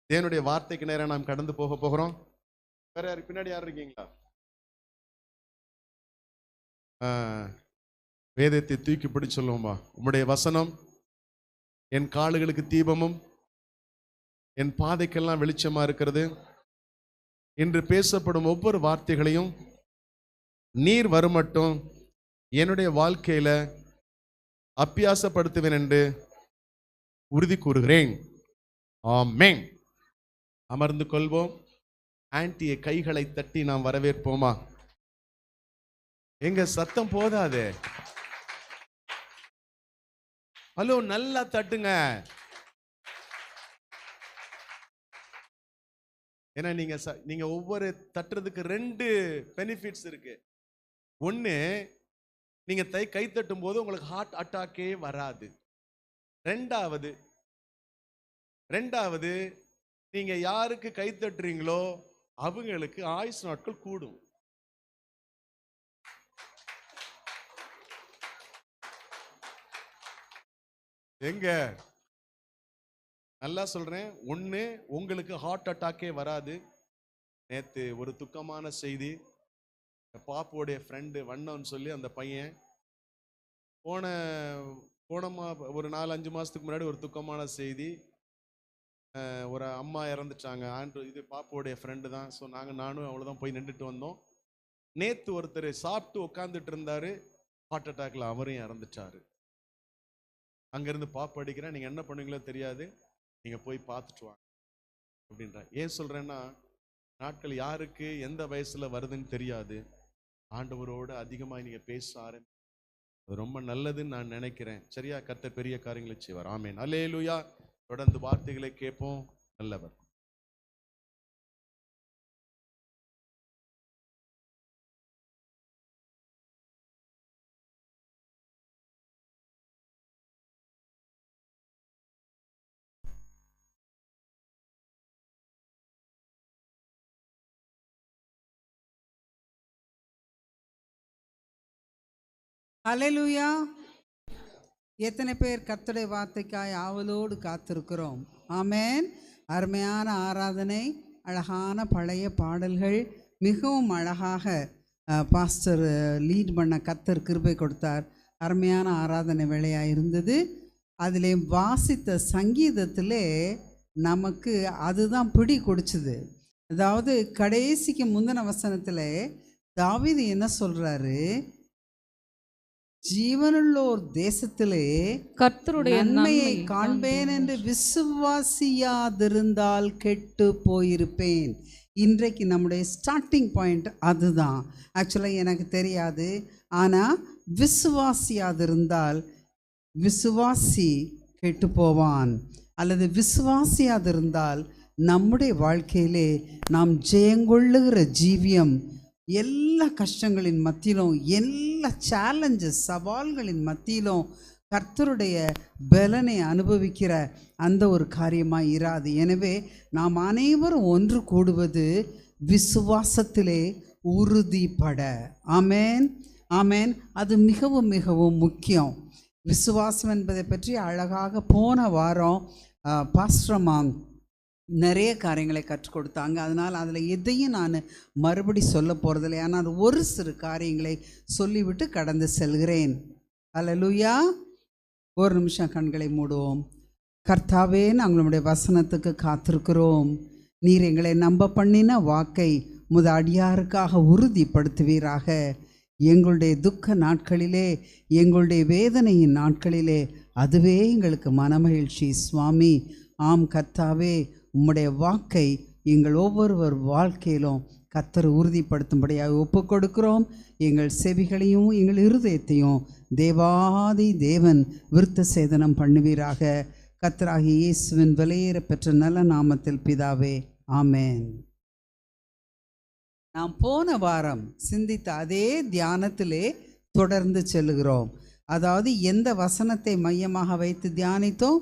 தேவனுடைய வார்த்தைக்கு நேரம் நாம் கடந்து போக போகிறோம். வேற யாரு பின்னாடி யார் இருக்கீங்களா? வேதத்தை தூக்கி பிடிச்சு சொல்லுவோமா? உம்முடைய வசனம் என் கால்களுக்கு தீபமும் என் பாதைக்கெல்லாம் வெளிச்சமா இருக்கிறது. இன்று பேசப்படும் ஒவ்வொரு வார்த்தைகளையும் நீர் வருமட்டும் என்னுடைய வாழ்க்கையில அபியாசப்படுத்துவேன் என்று உறுதி கூறுகிறேன். ஆமென். அமர்ந்து கொள்வோம். ஆன்டியை கைகளை தட்டி நாம் வரவேற்போமா? எங்க சத்தம் போதாது. ஹலோ, நல்லா தட்டுங்க. ஏன்னா நீங்க ஒவ்வொரு தட்டுறதுக்கு 2 பெனிஃபிட்ஸ் இருக்கு. ஒண்ணு, நீங்க கை தட்டும் போது உங்களுக்கு ஹார்ட் அட்டாக்கே வராது. ரெண்டாவது நீங்க யாருக்கு கை தட்டுறீங்களோ அவங்களுக்கு ஆயுசு நாட்கள் கூடும். எங்க நல்லா சொல்றேன். ஒண்ணு, உங்களுக்கு ஹார்ட் அட்டாக்கே வராது. நேத்து ஒரு துக்கமான செய்தி. பாப்போடைய ஃப்ரெண்டு வண்ணன்னு சொல்லி அந்த பையன் போன ஒரு 4-5 மாசத்துக்கு முன்னாடி ஒரு துக்கமான செய்தி. ஒரு அம்மா இறந்துட்டாங்க. இது பாப்போடைய ஃப்ரெண்டு தான். ஸோ நானும் அவ்வளோதான் போய் நின்றுட்டு வந்தோம். நேத்து ஒருத்தர் சாப்பிட்டு உட்காந்துட்டு இருந்தாரு, ஹார்ட் அட்டாக்ல அவரையும் இறந்துட்டாரு. அங்கிருந்து பாப்பு அடிக்கிறேன், நீங்க என்ன பண்ணுவீங்களோ தெரியாது, நீங்க போய் பார்த்துட்டு வாங்க அப்படின்ற. ஏன் சொல்றேன்னா, நாட்கள் யாருக்கு எந்த வயசுல வருதுன்னு தெரியாது. ஆண்டவரோடு அதிகமாக நீங்க பேச ஆரம்பி, அது ரொம்ப நல்லதுன்னு நான் நினைக்கிறேன். சரியா? கர்த்தர் பெரிய காரியங்களை செய்வார். ஆமென். அல்லேலூயா. தொடர்ந்து வார்த்தைகளை கேட்போம். நல்லவர். அல்லேலூயா. எத்தனை பேர் கர்த்தருடைய வார்த்தைக்காய் ஆவலோடு காத்திருக்கிறோம்? ஆமென். அருமையான ஆராதனை, அழகான பழைய பாடல்கள், மிகவும் அழகாக பாஸ்டர் லீட் பண்ண கர்த்தர் கிருபை கொடுத்தார். அருமையான ஆராதனை வேளையாக இருந்தது. அதிலே வாசித்த சங்கீதத்திலே நமக்கு அதுதான் பிடி கொடுச்சுது. அதாவது கடைசிக்கு முந்தின வசனத்தில் தாவீது என்ன சொல்கிறாரு? ஜீவனுள்ளோர் தேசத்திலே கர்த்தருடைய நன்மையை காண்பேன் என்று விசுவாசியாதிருந்தால் கெட்டு போயிருப்பேன். இன்றைக்கு நம்முடைய ஸ்டார்டிங் பாயிண்ட் அதுதான். ஆக்சுவலாக எனக்கு தெரியாது, ஆனால் விசுவாசியாதிருந்தால் விசுவாசி கெட்டு போவான், அல்லது விசுவாசியாதிருந்தால் நம்முடைய வாழ்க்கையிலே நாம் ஜெயங்கொள்ளுகிற ஜீவியம் எல்லா கஷ்டங்களின் மத்தியிலும், எல்லா சேலஞ்சஸ் சவால்களின் மத்தியிலும் கர்த்தருடைய பலனை அனுபவிக்கிற அந்த ஒரு காரியமாக இராது. எனவே நாம் அனைவரும் ஒன்று கூடுவது விசுவாசத்திலே உறுதிப்பட. ஆமென், ஆமென். அது மிகவும் மிகவும் முக்கியம். விசுவாசம் என்பதை பற்றி அழகாக போன வாரம் பாஸ்டர்மாம் நிறைய காரியங்களை கற்றுக் கொடுத்தாங்க. அதனால் அதில் எதையும் நான் மறுபடி சொல்ல போகிறதில்லை. ஆனால் ஒரு சிறு காரியங்களை சொல்லிவிட்டு கடந்து செல்கிறேன். அல்லேலூயா. ஒரு நிமிஷம் கண்களை மூடுவோம். கர்த்தாவே, நாங்கள் உம்முடைய வசனத்துக்கு காத்திருக்கிறோம். நீர் எங்களை நம்ப பண்ணின வாக்கை முத அடியாருக்காக உறுதிப்படுத்துவீராக. எங்களுடைய துக்க நாட்களிலே, எங்களுடைய வேதனையின் நாட்களிலே அதுவே எங்களுக்கு மனமகிழ்ச்சி சுவாமி. ஆம் கர்த்தாவே, உம்முடைய வாக்கை எங்கள் ஒவ்வொருவர் வாழ்க்கையிலும் கர்த்தர் உறுதிப்படுத்தும்படியாக ஒப்புக் கொடுக்கிறோம். எங்கள் செவிகளையும் எங்கள் இருதயத்தையும் தேவாதி தேவன் விருத்த சேதனம் பண்ணுவீராக. கர்த்தராகிய இயேசுவின் விலையேற பெற்ற நல்ல நாமத்தில் பிதாவே, ஆமென். நாம் போன வாரம் சிந்தித்த அதே தியானத்திலே தொடர்ந்து செல்லுகிறோம். அதாவது எந்த வசனத்தை மையமாக வைத்து தியானித்தோம்?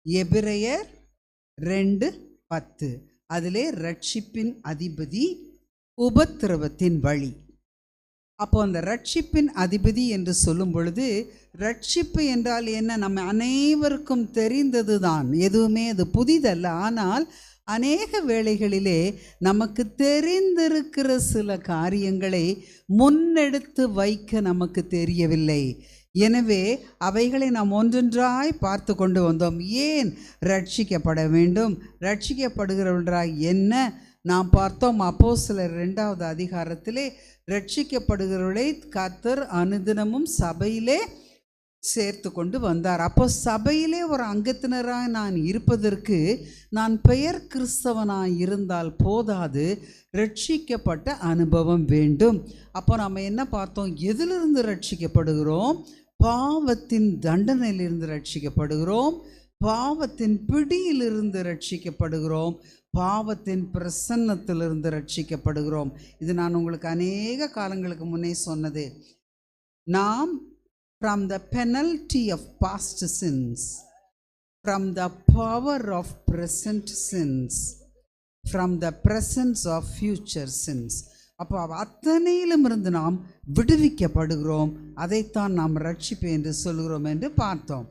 எபிரெயர் 2:10. அதிலே ரட்சிப்பின் அதிபதி, உபத்திரவத்தின் வழி. அப்போ அந்த ரட்சிப்பின் அதிபதி என்று சொல்லும் பொழுது, ரட்சிப்பு என்றால் என்ன? நம்ம அனைவருக்கும் தெரிந்தது தான், எதுவுமே அது புதிதல்ல. ஆனால் அநேக வேளைகளிலே நமக்கு தெரிந்திருக்கிற சில காரியங்களை முன்னெடுத்து வைக்க நமக்கு தெரியவில்லை. எனவே அவைகளை நாம் ஒன்றொன்றாய் பார்த்து கொண்டு வந்தோம். ஏன் ரட்சிக்கப்பட வேண்டும், ரட்சிக்கப்படுகிறவர்களாய் என்ன நாம் பார்த்தோம். அப்போஸ்தலர் 2வது அதிகாரத்திலே ரட்சிக்கப்படுகிறவர்களை கர்த்தர் அனுதினமும் சபையிலே சேர்த்து கொண்டு வந்தார். அப்போ சபையிலே ஒரு அங்கத்தினராக நான் இருப்பதற்கு நான் பெயர் கிறிஸ்தவனாய் இருந்தால் போதாது, ரட்சிக்கப்பட்ட அனுபவம் வேண்டும். அப்போ நம்ம என்ன பார்த்தோம்? எதிலிருந்து ரட்சிக்கப்படுகிறோம்? பாவத்தின் தண்டனையிலிருந்து ரட்சிக்கப்படுகிறோம், பாவத்தின் பிடியிலிருந்து ரட்சிக்கப்படுகிறோம், பாவத்தின் பிரசன்னத்திலிருந்து ரட்சிக்கப்படுகிறோம். இது நான் உங்களுக்கு அநேக காலங்களுக்கு முன்னே சொன்னது. நாம் from the penalty of past sins, from the power of present sins, from the presence of future sins. அப்போ அத்தனையிலும் இருந்து நாம் விடுவிக்கப்படுகிறோம். அதைத்தான் நாம் ரட்சிப்பு என்று சொல்கிறோம் என்று பார்த்தோம்.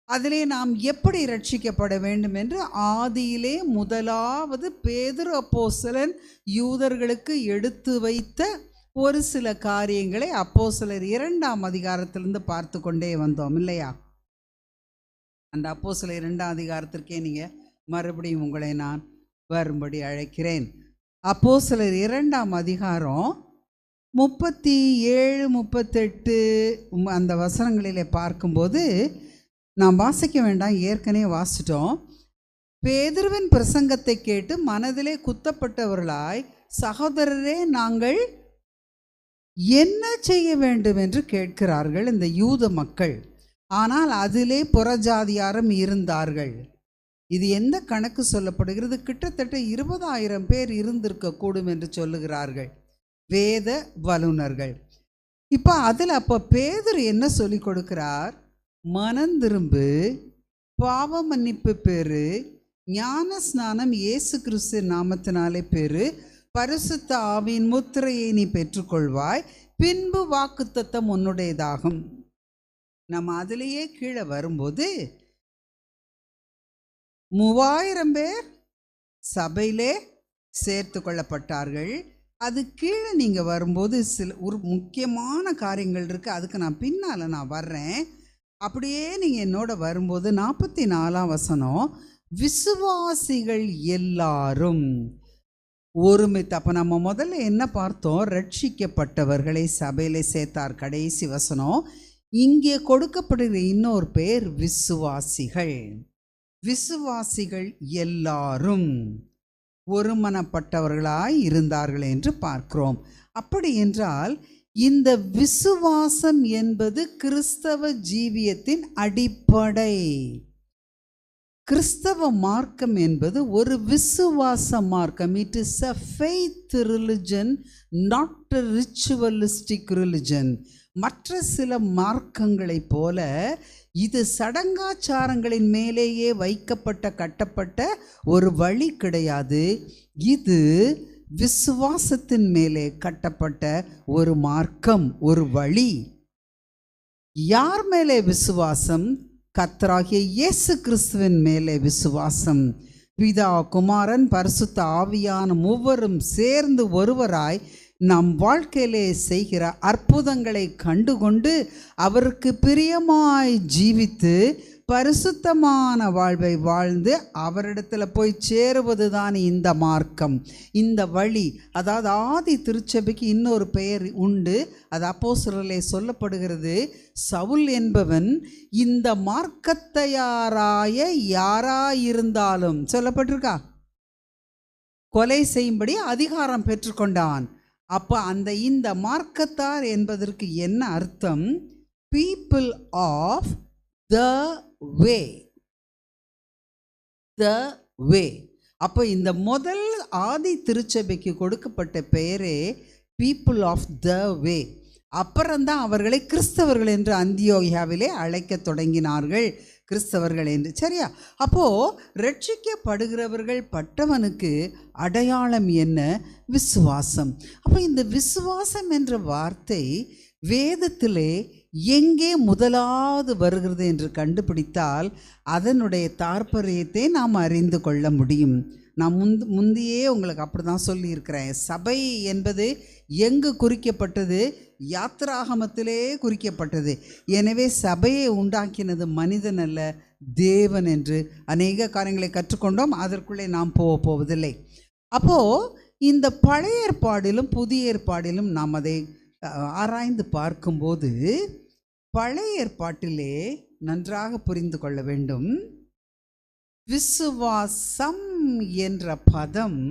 அதிலே நாம் எப்படி ரட்சிக்கப்பட வேண்டும் என்று ஆதியிலே முதலாவது பேதுரு அப்போஸ்தலன் யூதர்களுக்கு எடுத்து வைத்த ஒரு சில காரியங்களை அப்போஸ்தலர் 2ஆம் அதிகாரத்திலிருந்து பார்த்து கொண்டே வந்தோம் இல்லையா? அந்த அப்போஸ்தலர் 2ஆம் அதிகாரத்திற்கே நீங்கள் மறுபடியும் உங்களை நான் வரும்படி அழைக்கிறேன். அப்போஸ்தலர் 2ஆம் அதிகாரம் 37, 38 அந்த வசனங்களிலே பார்க்கும்போது, நாம் வாசிக்க வேண்டாம், ஏற்கனவே வாசிட்டோம். பேதுருவின் பிரசங்கத்தை கேட்டு மனதிலே குத்தப்பட்டவர்களாய், சகோதரரே நாங்கள் என்ன செய்ய வேண்டும் என்று கேட்கிறார்கள் இந்த யூத மக்கள். ஆனால் அதிலே புறஜாதியாரும் இருந்தார்கள். இது எந்த கணக்கு சொல்லப்படுகிறது? கிட்டத்தட்ட 20,000 பேர் இருந்திருக்கக்கூடும் என்று சொல்லுகிறார்கள் வேத வல்லுனர்கள். இப்போ அதில் அப்போ பேதுரு என்ன சொல்லி கொடுக்கிறார்? மனந்திரும்பு, பாவ மன்னிப்பு பெறு, ஞான ஸ்நானம் இயேசு கிறிஸ்து நாமத்தினாலே பெறு, பரிசுத்த ஆவியின் முத்திரையை நீ பெற்றுக்கொள்வாய், பின்பு வாக்குத்தத்தம் உன்னுடையதாகும். நம்ம அதிலேயே கீழே வரும்போது 3000 பேர் சபையிலே சேர்த்து கொள்ளப்பட்டார்கள். அது கீழே நீங்கள் வரும்போது ஒரு முக்கியமான காரியங்கள் இருக்குது. அதுக்கு நான் பின்னால் நான் வர்றேன். அப்படியே நீங்கள் என்னோட வரும்போது 44ஆம் வசனம், விசுவாசிகள் எல்லாரும் ஒருமித்து. அப்போ நம்ம முதல்ல என்ன பார்த்தோம்? ரட்சிக்கப்பட்டவர்களை சபையிலே சேர்த்தார். கடைசி வசனம் இங்கே கொடுக்கப்படுகிற இன்னொரு பேர் விசுவாசிகள். விசுவாசிகள் எல்லாரும் ஒருமனப்பட்டவர்களாய் இருந்தார்கள் என்று பார்க்கிறோம். அப்படி என்றால் இந்த விசுவாசம் என்பது கிறிஸ்தவ ஜீவியத்தின் அடிப்படை. கிறிஸ்தவ மார்க்கம் என்பது ஒரு விசுவாச மார்க்கம். It is a faith religion, not a ritualistic religion. மற்ற சில மார்க்கங்களைப் போல இது சடங்காச்சாரங்களின் மேலேயே வைக்கப்பட்ட கட்டப்பட்ட ஒரு வழி கிடையாது. இது விசுவாசத்தின் மேலே கட்டப்பட்ட ஒரு மார்க்கம், ஒரு வழி. யார் மேலே விசுவாசம்? கர்த்தராகிய இயேசு கிறிஸ்துவின் மேலே விசுவாசம். பிதா, குமாரன், பரிசுத்த ஆவியான மூவரும் சேர்ந்து ஒருவராய் நம் வாழ்க்கையிலே செய்கிற அற்புதங்களை கண்டுகொண்டு அவருக்கு பிரியமாய் ஜீவித்து பரிசுத்தமான வாழ்வை வாழ்ந்து அவரிடத்தில் போய் சேருவது தான் இந்த மார்க்கம், இந்த வழி. அதாவது ஆதி திருச்சபைக்கு இன்னொரு பெயர் உண்டு. அது அப்போஸ்தலரிலே சொல்லப்படுகிறது. சவுல் என்பவன் இந்த மார்க்கத்தையாராய யாராயிருந்தாலும் சொல்லப்பட்டிருக்கா, கொலை செய்யும்படி அதிகாரம் பெற்றுக்கொண்டான். அப்போ இந்த மார்க்கத்தார் என்பதற்கு என்ன அர்த்தம்? பீப்புள் ஆஃப் த வே, த வே. அப்போ இந்த முதல் ஆதி திருச்சபைக்கு கொடுக்கப்பட்ட பெயரே பீப்புள் ஆஃப் த வே. அப்புறம்தான் அவர்களை கிறிஸ்தவர்கள் என்று அந்தியோகியாவிலே அழைக்க தொடங்கினார்கள். கிறிஸ்தவர்கள் என்று. சரியா? அப்போ ரட்சிக்கப்படுகிறவர்கள் பட்டவனுக்கு அடையாளம் என்ன? விசுவாசம். அப்போ இந்த விசுவாசம் என்ற வார்த்தை வேதத்திலே எங்கே முதலாவது வருகிறது என்று கண்டுபிடித்தால் அதனுடைய தாற்பயத்தை நாம் அறிந்து கொள்ள முடியும். நான் முந்தையே உங்களுக்கு அப்படி தான் சொல்லியிருக்கிறேன். சபை என்பது எங்கு குறிக்கப்பட்டது? யாத்திராகமத்திலே குறிக்கப்பட்டது. எனவே சபையை உண்டாக்கினது மனிதன் அல்ல, தேவன் என்று அநேக காரியங்களை கற்றுக்கொண்டோம். அதற்குள்ளே நாம் போவதில்லை. அப்போது இந்த பழைய ஏற்பாடிலும் புதிய ஏற்பாடிலும் நாம் அதை ஆராய்ந்து பார்க்கும்போது பழைய ஏற்பாட்டிலே நன்றாக புரிந்து கொள்ள வேண்டும். விசுவாசம் என்ற பதம்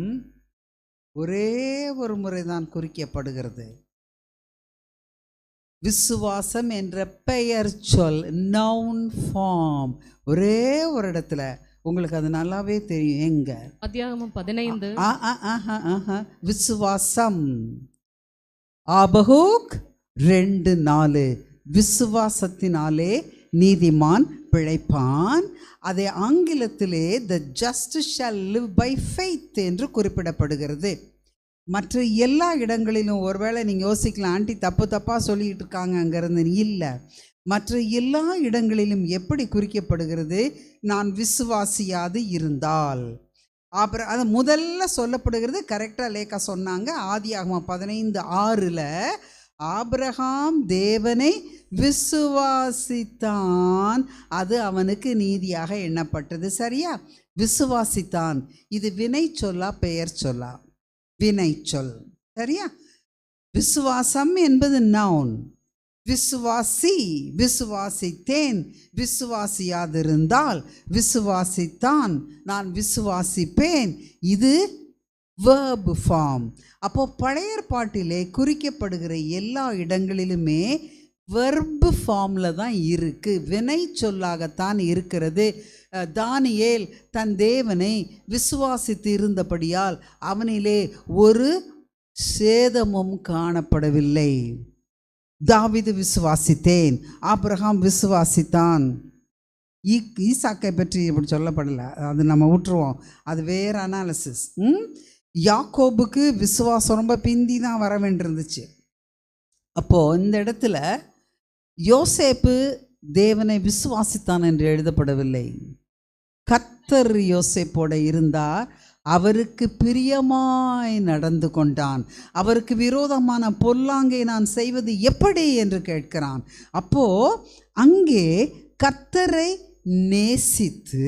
ஒரே ஒரு முறைதான் குறிக்கப்படுகிறது. விசுவாசம் என்ற பெயர் சொல், நவுன் ஃபார்ம், ஒரே ஒரு இடத்துல. உங்களுக்கு அது நல்லாவே தெரியும். எங்க? ஆதியாகமம் 15. விசுவாசம். ஆபகூக் 2:4. விசுவாசத்தினாலே நீதிமான் பிழைப்பான். அதை ஆங்கிலத்திலே the just shall live by faith என்று குறிப்பிடப்படுகிறது. மற்ற எல்லா இடங்களிலும் ஒருவேளை நீங்கள் யோசிக்கலாம், ஆண்டி தப்பாக சொல்லிக்கிட்டு இருக்காங்க அங்கேருந்து. இல்லை, மற்ற எல்லா இடங்களிலும் எப்படி குறிக்கப்படுகிறது? நான் விசுவாசியாது இருந்தால். அப்புறம் அது முதல்ல சொல்லப்படுகிறது. கரெக்டாக லேக்கா சொன்னாங்க. ஆதியாகமம் 15:6 ஆபிரகாம் தேவனை விசுவாசித்தான், அது அவனுக்கு நீதியாக எண்ணப்பட்டது. சரியா? விசுவாசித்தான். இது வினை சொல்லா பெயர் சொல்லா? வினை சொல். சரியா? விசுவாசம் என்பது நவுன். விசுவாசி, விசுவாசித்தேன், விசுவாசியாதிருந்தால், விசுவாசித்தான், நான் விசுவாசிப்பேன், இது verb ஃபார்ம். அப்போ பழைய ஏற்பாட்டிலே குறிக்கப்படுகிற எல்லா இடங்களிலுமே வெர்பு ஃபார்மில் தான் இருக்குது, வினை சொல்லாகத்தான் இருக்கிறது. தானியேல் தன் தேவனை விசுவாசித்து இருந்தபடியால் அவனிலே ஒரு சேதமும் காணப்படவில்லை. தாவீது விசுவாசித்தேன், ஆபிரகாம் விசுவாசித்தான். ஈசாக்கை பற்றி இப்படி சொல்லப்படலை, அது நம்ம விட்டுருவோம், அது வேறு அனாலிசிஸ். யாக்கோபுக்கு விசுவாசம் ரொம்ப பிந்தி தான் வர வேண்டியிருந்துச்சு. அப்போது இந்த இடத்துல யோசேப்பு தேவனை விசுவாசித்தான் என்று எழுதப்படவில்லை. கர்த்தர் யோசேப்போட இருந்தார், அவருக்கு பிரியமாய் நடந்து கொண்டான், அவருக்கு விரோதமான பொல்லாங்கை நான் செய்வது எப்படி என்று கேட்கிறான். அப்போ அங்கே கர்த்தரை நேசித்து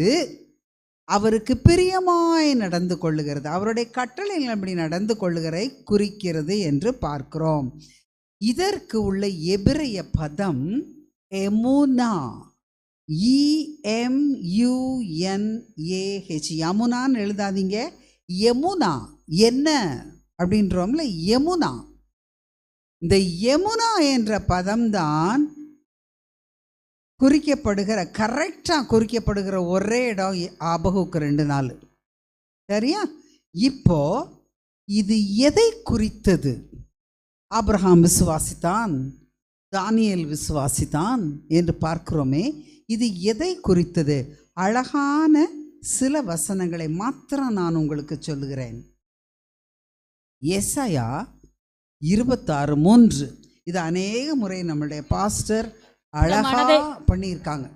அவருக்கு பிரியமாய் நடந்து கொள்ளுகிறது, அவருடைய கட்டளைகள் அப்படி நடந்து கொள்ளுகிறதை குறிக்கிறது என்று பார்க்கிறோம். இதற்கு உள்ள எபிரெய பதம் எமுனா, EMUNAH. யமுனான்னு எழுதாதீங்க, யமுனா. என்ன அப்படின்றோம்ல, யமுனா. இந்த யமுனா என்ற பதம்தான் குறிக்கப்படுகிற, கரெக்டாக குறிக்கப்படுகிற ஒரே இடம் ஆபகுக்கு 2:4. சரியா? இப்போ இது எதை குறித்தது? ஆபிரகாம் விசுவாசித்தான், தானியேல் விசுவாசித்தான் என்று பார்க்கிறோமே, இது எதை குறித்தது? அழகான சில வசனங்களை மாத்திரம் நான் உங்களுக்கு சொல்லுகிறேன். எசாயா 26:3. இது அநேக முறை நம்முடைய பாஸ்டர் அழகா பண்ணியிருக்காங்க.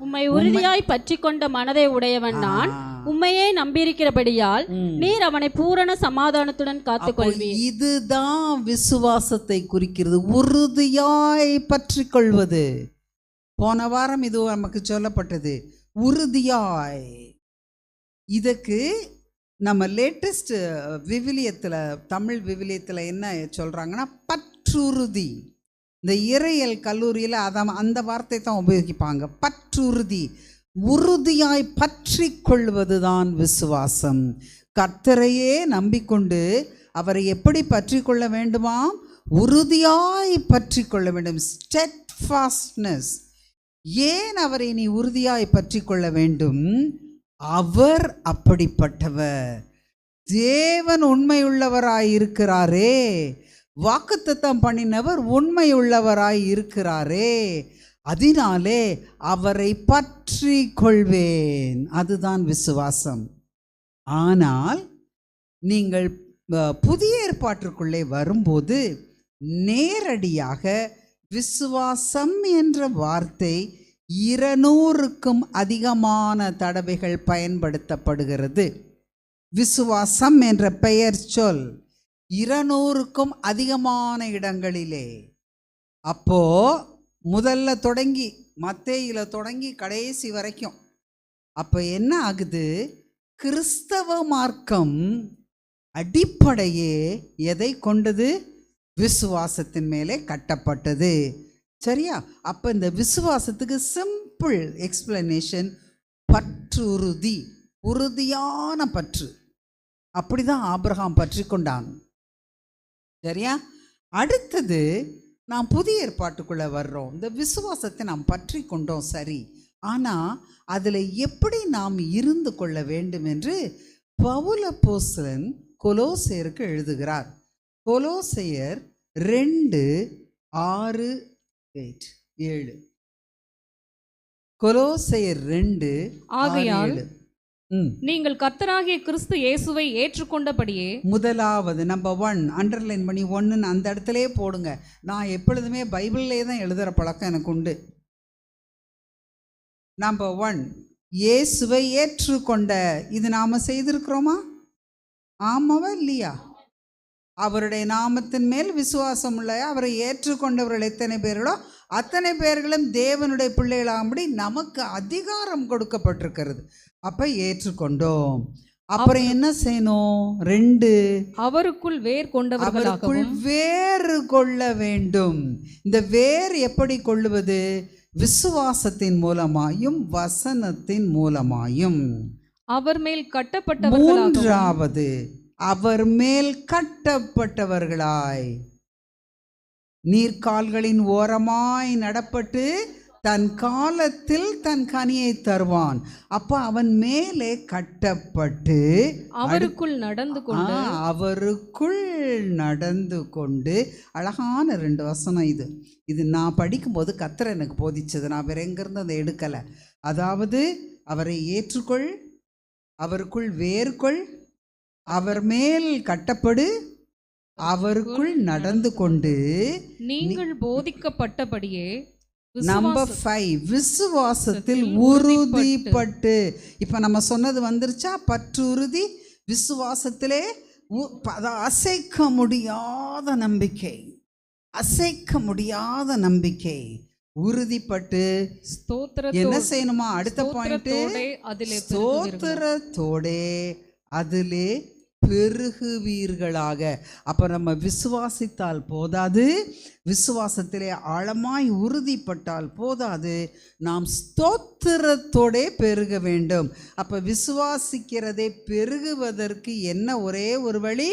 உம்மை உறுதியாய் பற்றி கொண்ட மனதை உடையவன் நான், உம்மையே நம்பியிருக்கிறபடியால் நீர் அவனை பூரண சமாதானத்துடன் காத்துக்கொள்வீர். இதுதான் விசுவாசத்தை குறிக்கிறது, உறுதியாய் பற்றி கொள்வது. போன வாரம் இது நமக்கு சொல்லப்பட்டது, உறுதியாய். இதுக்கு நம்ம லேட்டஸ்ட் விவிலியத்தில், தமிழ் விவிலியத்தில் என்ன சொல்கிறாங்கன்னா, பற்றுறுதி. இந்த இறையல் கல்லூரியில் அந்த வார்த்தை தான் உபயோகிப்பாங்க, பற்றுறுதி. உறுதியாய் பற்றி கொள்வது தான் விசுவாசம். கர்த்தரையே நம்பிக்கொண்டு அவரை எப்படி பற்றி கொள்ள வேண்டுமா? உறுதியாய் பற்றி கொள்ள வேண்டும். ஸ்டெட்ஃபாஸ்ட்னஸ். ஏன் அவரை நீ உறுதியாய் பற்றி கொள்ள வேண்டும்? அவர் அப்படிப்பட்டவர். தேவன் உண்மையுள்ளவராய் இருக்கிறாரே, வாக்குத்தத்தம் பண்ணினவர் உண்மையுள்ளவராய் இருக்கிறாரே, அதனாலே அவரை பற்றி கொள்வேன். அதுதான் விசுவாசம். ஆனால் நீங்கள் புதிய ஏற்பாட்டிற்குள்ளே வரும்போது நேரடியாக விசுவாசம் என்ற வார்த்தை 200க்கும் அதிகமான தடவைகள் பயன்படுத்தப்படுகிறது. விசுவாசம் என்ற பெயர் சொல் 200க்கும் அதிகமான இடங்களிலே. அப்போ முதல்ல தொடங்கி மத்தேயில தொடங்கி கடைசி வரைக்கும் அப்போ என்ன ஆகுது? கிறிஸ்தவ மார்க்கம் அடிப்படையே எதை கொண்டது? விசுவாசத்தின் மேலே கட்டப்பட்டது. சரியா? அப்போ இந்த விசுவாசத்துக்கு சிம்பிள் எக்ஸ்பிளனேஷன் பற்றுறுதி, உறுதியான பற்று. அப்படிதான் ஆபிரகாம் பற்றி கொண்டான். சரியா? அடுத்தது நாம் புதிய ஏற்பாட்டுக்குள்ளே வர்றோம். இந்த விசுவாசத்தை நாம் பற்றி கொண்டோம், சரி. ஆனால் அதில் எப்படி நாம் இருந்து கொள்ள வேண்டும் என்று பவுல் அப்போஸ்தலன் கொலோசையருக்கு எழுதுகிறார். கொலோசையர் 2:6-7. கொலோசையர் 2:6-7. ஆகையால் நீங்கள் கர்த்தராகிய கிறிஸ்து இயேசுவை ஏற்றுக்கொண்டபடியே. முதலாவது நம்பர் 1 அண்டர்லைன் பண்ணி 1 அந்த இடத்துலே போடுங்க. நான் எப்பொழுதுமே பைபிள்லே தான் எழுதுகிற பழக்கம் எனக்கு உண்டு. நம்பர் 1 இயேசுவை ஏற்றுக்கொண்ட. இது நாம் செய்திருக்கிறோமா? ஆமாவா இல்லையா? அவருடைய நாமத்தின் மேல் விசுவாசம் உள்ள அவரை ஏற்றுக்கொண்டவர்கள் எத்தனை பேர்களோ அத்தனை பேர்களும் தேவனுடைய பிள்ளைகளாகும்படி நமக்கு அதிகாரம் கொடுக்கப்பட்டிருக்கிறது. அப்போ ஏற்றுக்கொண்டோம். அப்புறம் என்ன செய்யணும்? 2 அவருக்குள் வேர் கொண்டவர்களாகவும். வேறு கொள்ள வேண்டும். இந்த வேர் எப்படி கொள்ளுவது? விசுவாசத்தின் மூலமாயும் வசனத்தின் மூலமாயும். அவர் மேல் கட்டப்பட்டவர்களாகவும். 3வது அவர் மேல் கட்டப்பட்டவர்களாய். நீர்க்கால்களின் ஓரமாய் நடப்பட்டு தன் காலத்தில் தன் கனியை தருவான். அப்ப அவன் மேலே கட்டப்பட்டு அவருக்குள் நடந்து கொண்டு அழகான 2 வசனம். இது நான் படிக்கும்போது கர்த்தர் எனக்கு போதிச்சது. நான் வேற எங்கிருந்து அதை எடுக்கலை. அதாவது அவரை ஏற்றுக்கொள், அவருக்குள் வேர்கொள், அவர் மேல் கட்டப்படு, அவருக்குள் நடந்து கொண்டு நீங்கள் போதிக்கப்பட்டபடியே. நம்பர் 5 விசுவாசத்தில் உறுதிப்பட்டு. இப்ப நம்ம சொன்னது வந்துருச்சா? பற்றுறுதி, விசுவாசத்திலே அசைக்க முடியாத நம்பிக்கை, அசைக்க முடியாத நம்பிக்கை, உறுதிப்பட்டு. என்ன செய்யணுமா? அடுத்த பாயிண்ட், ஸ்தோத்திரத்தோடே அதிலே பெருகுவீர்களாக. அப்போ நம்ம விசுவாசித்தால் போதாது, விசுவாசத்திலே ஆழமாய் உறுதிப்பட்டால் போதாது, நாம் ஸ்தோத்திரத்தோடே பெருக வேண்டும். அப்போ விசுவாசிக்கிறதை பெருகுவதற்கு என்ன ஒரே ஒரு வழி?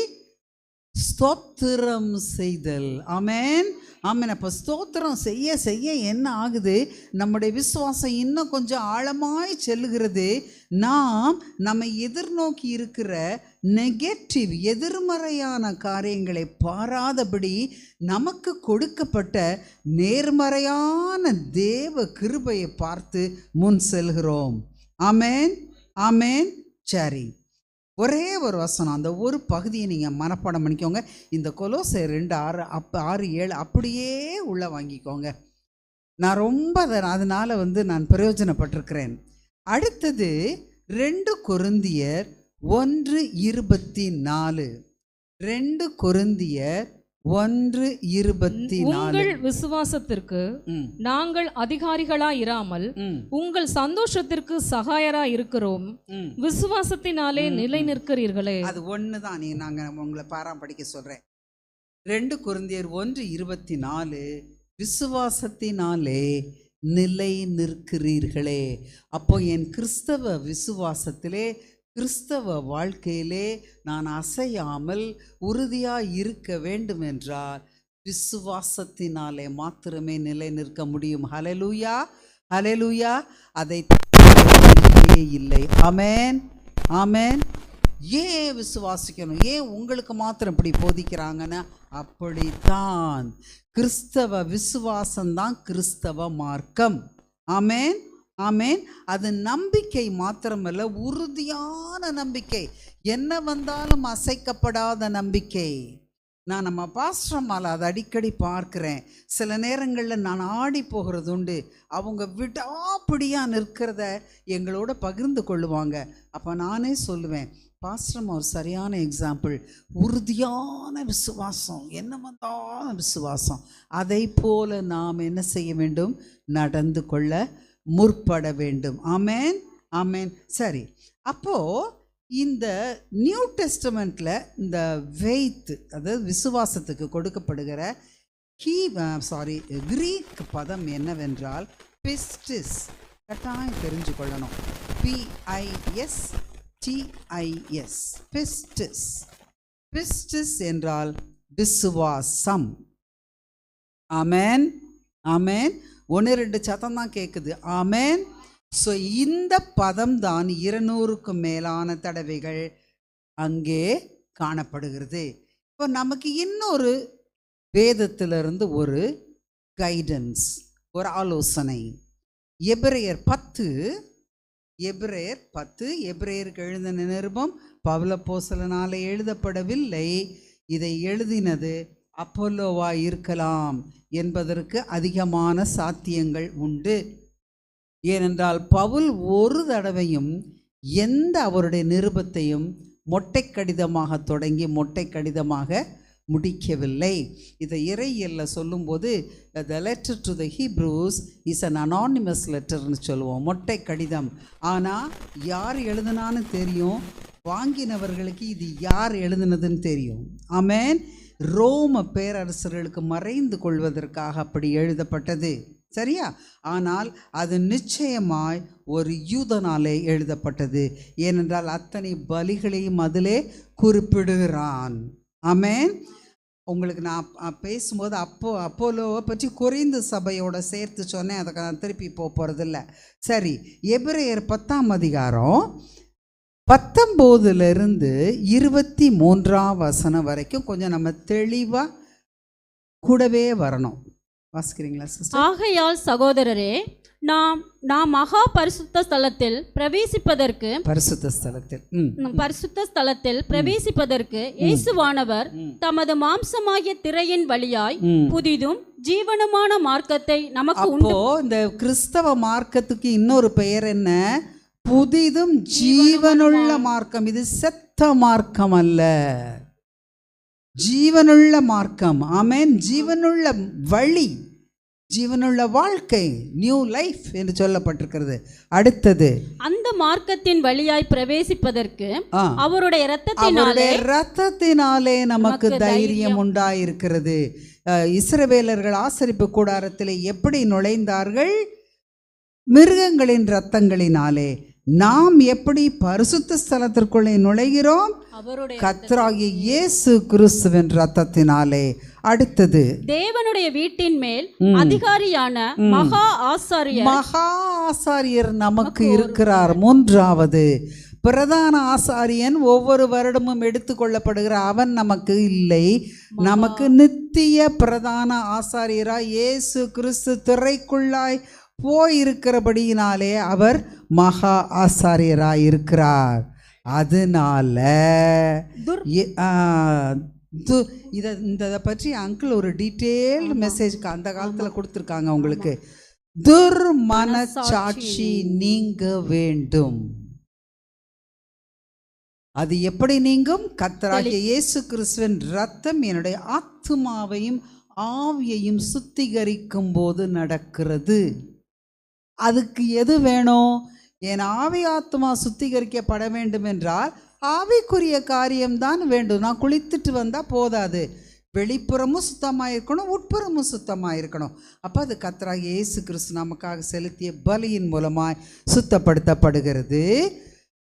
ஸ்தோத்திரம் செய்தல். ஆமென், ஆமென். அப்போ ஸ்தோத்திரம் செய்ய செய்ய என்ன ஆகுது? நம்முடைய விசுவாசம் இன்னும் கொஞ்சம் ஆழமாய் செல்லுகிறது. நாம் நம்ம எதிர்நோக்கி இருக்கிற நெகட்டிவ், எதிர்மறையான காரியங்களை பாராதபடி நமக்கு கொடுக்கப்பட்ட நேர்மறையான தேவ கிருபையை பார்த்து முன் செல்கிறோம். ஆமென், ஆமென். சரி, ஒரே ஒரு வசனம், அந்த ஒரு பகுதியை நீங்கள் மனப்பாடம் பண்ணிக்கோங்க. இந்த கொலோசையர் 2:6-7 அப்படியே உள்ள வாங்கிக்கோங்க. நான் ரொம்ப அதனால் நான் பிரயோஜனப்பட்டிருக்கிறேன். அடுத்தது 2 கொரிந்தியர் 1:24. 2 கொரிந்தியர் 1:24. உங்கள் விசுவாசத்திற்கு நாங்கள் அதிகாரிகளாய் இராமல் உங்கள் சந்தோஷத்திற்கு சகாயராய் இருக்கிறோம். விசுவாசத்தினாலே நிலை நிற்கிறீர்களே. அது ஒண்ணுதான். நாங்கள் உங்களை பாராம படிக்க சொல்றேன். 2 கொரிந்தியர் 1:24 விசுவாசத்தினாலே நிலை நிற்கிறீர்களே. அப்போ என் கிறிஸ்தவ விசுவாசத்திலே, கிறிஸ்தவ வாழ்க்கையிலே நான் அசையாமல் உறுதியாக இருக்க வேண்டும் என்றால் விசுவாசத்தினாலே மாத்திரமே நிலை நிற்க முடியும். ஹல்லேலூயா, ஹல்லேலூயா. அதை இல்லை. ஆமென், ஆமென். ஏன் விசுவாசிக்கணும்? ஏன் உங்களுக்கு மாத்திரம் இப்படி போதிக்கிறாங்கன்னு அப்படித்தான் கிறிஸ்தவ விசுவாசம்தான் கிறிஸ்தவ மார்க்கம். ஆமென், ஆமென். அது நம்பிக்கை மாத்திரமல்ல, உறுதியான நம்பிக்கை, என்ன வந்தாலும் அசைக்கப்படாத நம்பிக்கை. நான் நம்ம பாஸ்டர்மால அதை அடிக்கடி பார்க்குறேன். சில நேரங்களில் நான் ஆடி போகிறது உண்டு. அவங்க விடாப்பிடியாக நிற்கிறத எங்களோட பகிர்ந்து கொள்ளுவாங்க. அப்போ நானே சொல்லுவேன், பாஸ்டர்மா ஒரு சரியான எக்ஸாம்பிள். உறுதியான விசுவாசம், என்ன வந்தாலும் விசுவாசம். அதை போல நாம் என்ன செய்ய வேண்டும்? நடந்து கொள்ள முற்பட வேண்டும். ஆமென், ஆமென். சரி, அப்போது இந்த நியூ டெஸ்டமெண்ட்டில் இந்த வெய்த், அதாவது விசுவாசத்துக்கு கொடுக்கப்படுகிற கிரீக் பதம் என்னவென்றால் பிஸ்டிஸ். கட்டாயம் தெரிஞ்சு கொள்ளணும். PISTIS, பிஸ்டிஸ். பிஸ்டிஸ் என்றால் விசுவாசம். ஆமென், ஆமென். 1-2 சத்தம் தான் கேட்குது. ஆமென். ஸோ இந்த பதம் தான் 200க்கும் மேலான தடவைகள் அங்கே காணப்படுகிறது. இப்போ நமக்கு இன்னொரு வேதத்திலிருந்து ஒரு கைடன்ஸ், ஒரு ஆலோசனை. எபிரேயர் 10, எபிரேயருக்கு எழுதின நிருபம் பவுலப்போஸ்தலனாலே எழுதப்படவில்லை. இதை எழுதினது அப்போலோவா இருக்கலாம் என்பதற்கு அதிகமான சாத்தியங்கள் உண்டு. ஏனென்றால் பவுல் ஒரு தடவையும் எந்த அவருடைய நிருபத்தையும் மொட்டை கடிதமாக தொடங்கி மொட்டை கடிதமாக முடிக்கவில்லை. இதை இறையியல்ல சொல்லும்போது the letter to the Hebrews is an anonymous letterன்னு சொல்லுவோம், மொட்டை கடிதம். ஆனால் யார் எழுதுனான்னு தெரியும், வாங்கினவர்களுக்கு இது யார் எழுதுனதுன்னு தெரியும். ஆமென். ரோம பேரரசர்களுக்கு மறைந்து கொள்வதற்காக அப்படி எழுதப்பட்டது, சரியா? ஆனால் அது நிச்சயமாய் ஒரு யூதனாலே எழுதப்பட்டது. ஏனென்றால் அத்தனை பலிகளையும் அதிலே குறிப்பிடுகிறான். ஆமென். உங்களுக்கு நான் பேசும்போது அப்போலோவை பற்றி கொரிந்து சபையோட சேர்த்து சொன்னேன். அதுக்கு நான் திருப்பி போகிறதில்ல. சரி, எபிரேயர் 10ஆம் அதிகாரம் 19 23 வசனம் வரைக்கும் கொஞ்சம் நம்ம தெளிவாக கூடவே வரணும். வாசிக்கிறீங்களா சிஸ்டர்? ஆகையால் சகோதரரே, நாம் மகா பரிசுத்த ஸ்தலத்தில் பிரவேசிப்பதற்கு இயேசுவானவர் தமது மாம்சமாகிய திரையின் வழியாய் புதிதும் ஜீவனுமான மார்க்கத்தை நமக்கு உண்டு. இந்த கிறிஸ்தவ மார்க்கத்துக்கு இன்னொரு பெயர் என்ன? புதிதும் ஜீவனுள்ள மார்க்கம். இது செத்த மார்க்கம் அல்ல, ஜீவனுள்ள மார்க்கம். ஆமென். ஜீவனுள்ள வழி, ஜீவனுள்ள வாழ்க்கை, நியூ லைஃப் என்று சொல்லப்பட்டிருக்கிறது. அடுத்தது, அந்த மார்க்கத்தின் வழியாய் பிரவேசிப்பதற்கு அவருடைய இரத்தத்தினாலே நமக்கு தைரியம் உண்டாயிருக்கிறது. இஸ்ரவேலர்கள் ஆசரிப்பு கூடாரத்தில் எப்படி நுழைந்தார்கள்? மிருகங்களின் இரத்தங்களினாலே. நாம் எப்படி பரிசுத்த ஸ்தலத்திற்குள்ளே நுழைகிறோம்? கர்த்தராகிய இயேசு கிறிஸ்துவின் இரத்தத்தினாலே. அடுத்தது, தேவனுடைய வீட்டின் மேல் அதிகாரியான மகா ஆசாரியர் நமக்கு இருக்கிறார். மூன்றாவது, பிரதான ஆசாரியன் ஒவ்வொரு வருடமும் எடுத்துக்கொள்ளப்படுகிற அவன் நமக்கு இல்லை. நமக்கு நித்திய பிரதான ஆசாரியராய் இயேசு கிறிஸ்து திரைக்குள்ளாய் போயிருக்கிறபடியினாலே அவர் மகா ஆசாரியராய் இருக்கிறார். அதனால இதை பற்றி அங்கிள் ஒரு டீட்டெயில்டு மெசேஜ் அந்த காலத்தில் கொடுத்துருக்காங்க உங்களுக்கு. துர்மனச்சாட்சி நீங்க வேண்டும். அது எப்படி நீங்கும்? கர்த்தராகிய இயேசு கிறிஸ்துவின் இரத்தம் என்னுடைய ஆத்துமாவையும் ஆவியையும் சுத்திகரிக்கும் போது நடக்கிறது. அதுக்கு எது வேணும்? என் ஆவி ஆத்மா சுத்திகரிக்கப்பட வேண்டும் என்றால் ஆவிக்குரிய காரியம்தான் வேண்டும். நான் குளித்துட்டு வந்தால் போதாது, வெளிப்புறமும் சுத்தமாக இருக்கணும், உட்புறமும் சுத்தமாக இருக்கணும். அப்போ அது கர்த்தராகிய இயேசு கிறிஸ்து நமக்காக செலுத்திய பலியின் மூலமாய் சுத்தப்படுத்தப்படுகிறது.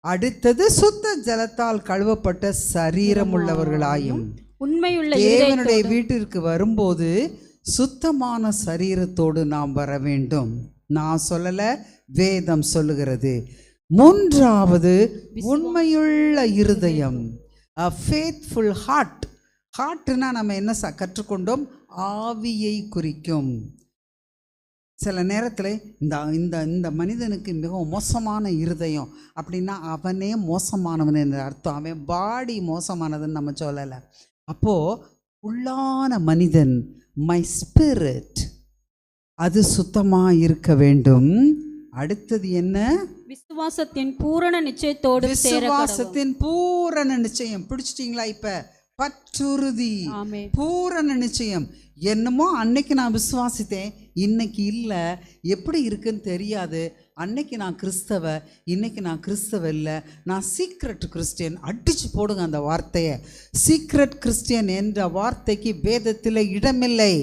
அடுத்தது, சுத்த ஜலத்தால் கழுவப்பட்ட சரீரம் உள்ளவர்களாயும் உண்மையுள்ள தேவனுடைய வீட்டிற்கு வரும்போது சுத்தமான சரீரத்தோடு நாம் வர வேண்டும். நான் சொல்லல, வேதம் சொல்லுகிறது. மூன்றாவது, உண்மையுள்ள இருதயம், a faithful heart. ஹார்ட்னா நம்ம என்ன கற்றுக்கொண்டோம்? ஆவியை குறிக்கும். சில நேரத்தில் இந்த இந்த இந்த மனிதனுக்கு மிகவும் மோசமான இருதயம் அப்படின்னா அவனே மோசமானவன் என்ற அர்த்தம். அவன் பாடி மோசமானதுன்னு நம்ம சொல்லலை. அப்போது உள்ளான மனிதன், மை ஸ்பிரிட், அது சுத்தமாக இருக்க வேண்டும். அடுத்தது என்ன? விசுவாசத்தின் பூரண நிச்சயத்தோடு விசுவாசத்தின் பூரண நிச்சயம். பிடிச்சிட்டிங்களா? இப்ப பற்றுறுதி, பூரண நிச்சயம். என்னமோ அன்னைக்கு நான் விசுவாசித்தேன், இன்னைக்கு இல்லை, எப்படி இருக்குன்னு தெரியாது. அன்னைக்கு நான் கிறிஸ்தவ, இன்னைக்கு நான் கிறிஸ்தவ இல்லை, நான் சீக்ரெட் கிறிஸ்டியன். அடிச்சு போடுங்க அந்த வார்த்தையை. சீக்ரெட் கிறிஸ்டியன் என்ற வார்த்தைக்கு வேதத்தில் இடமில்லை.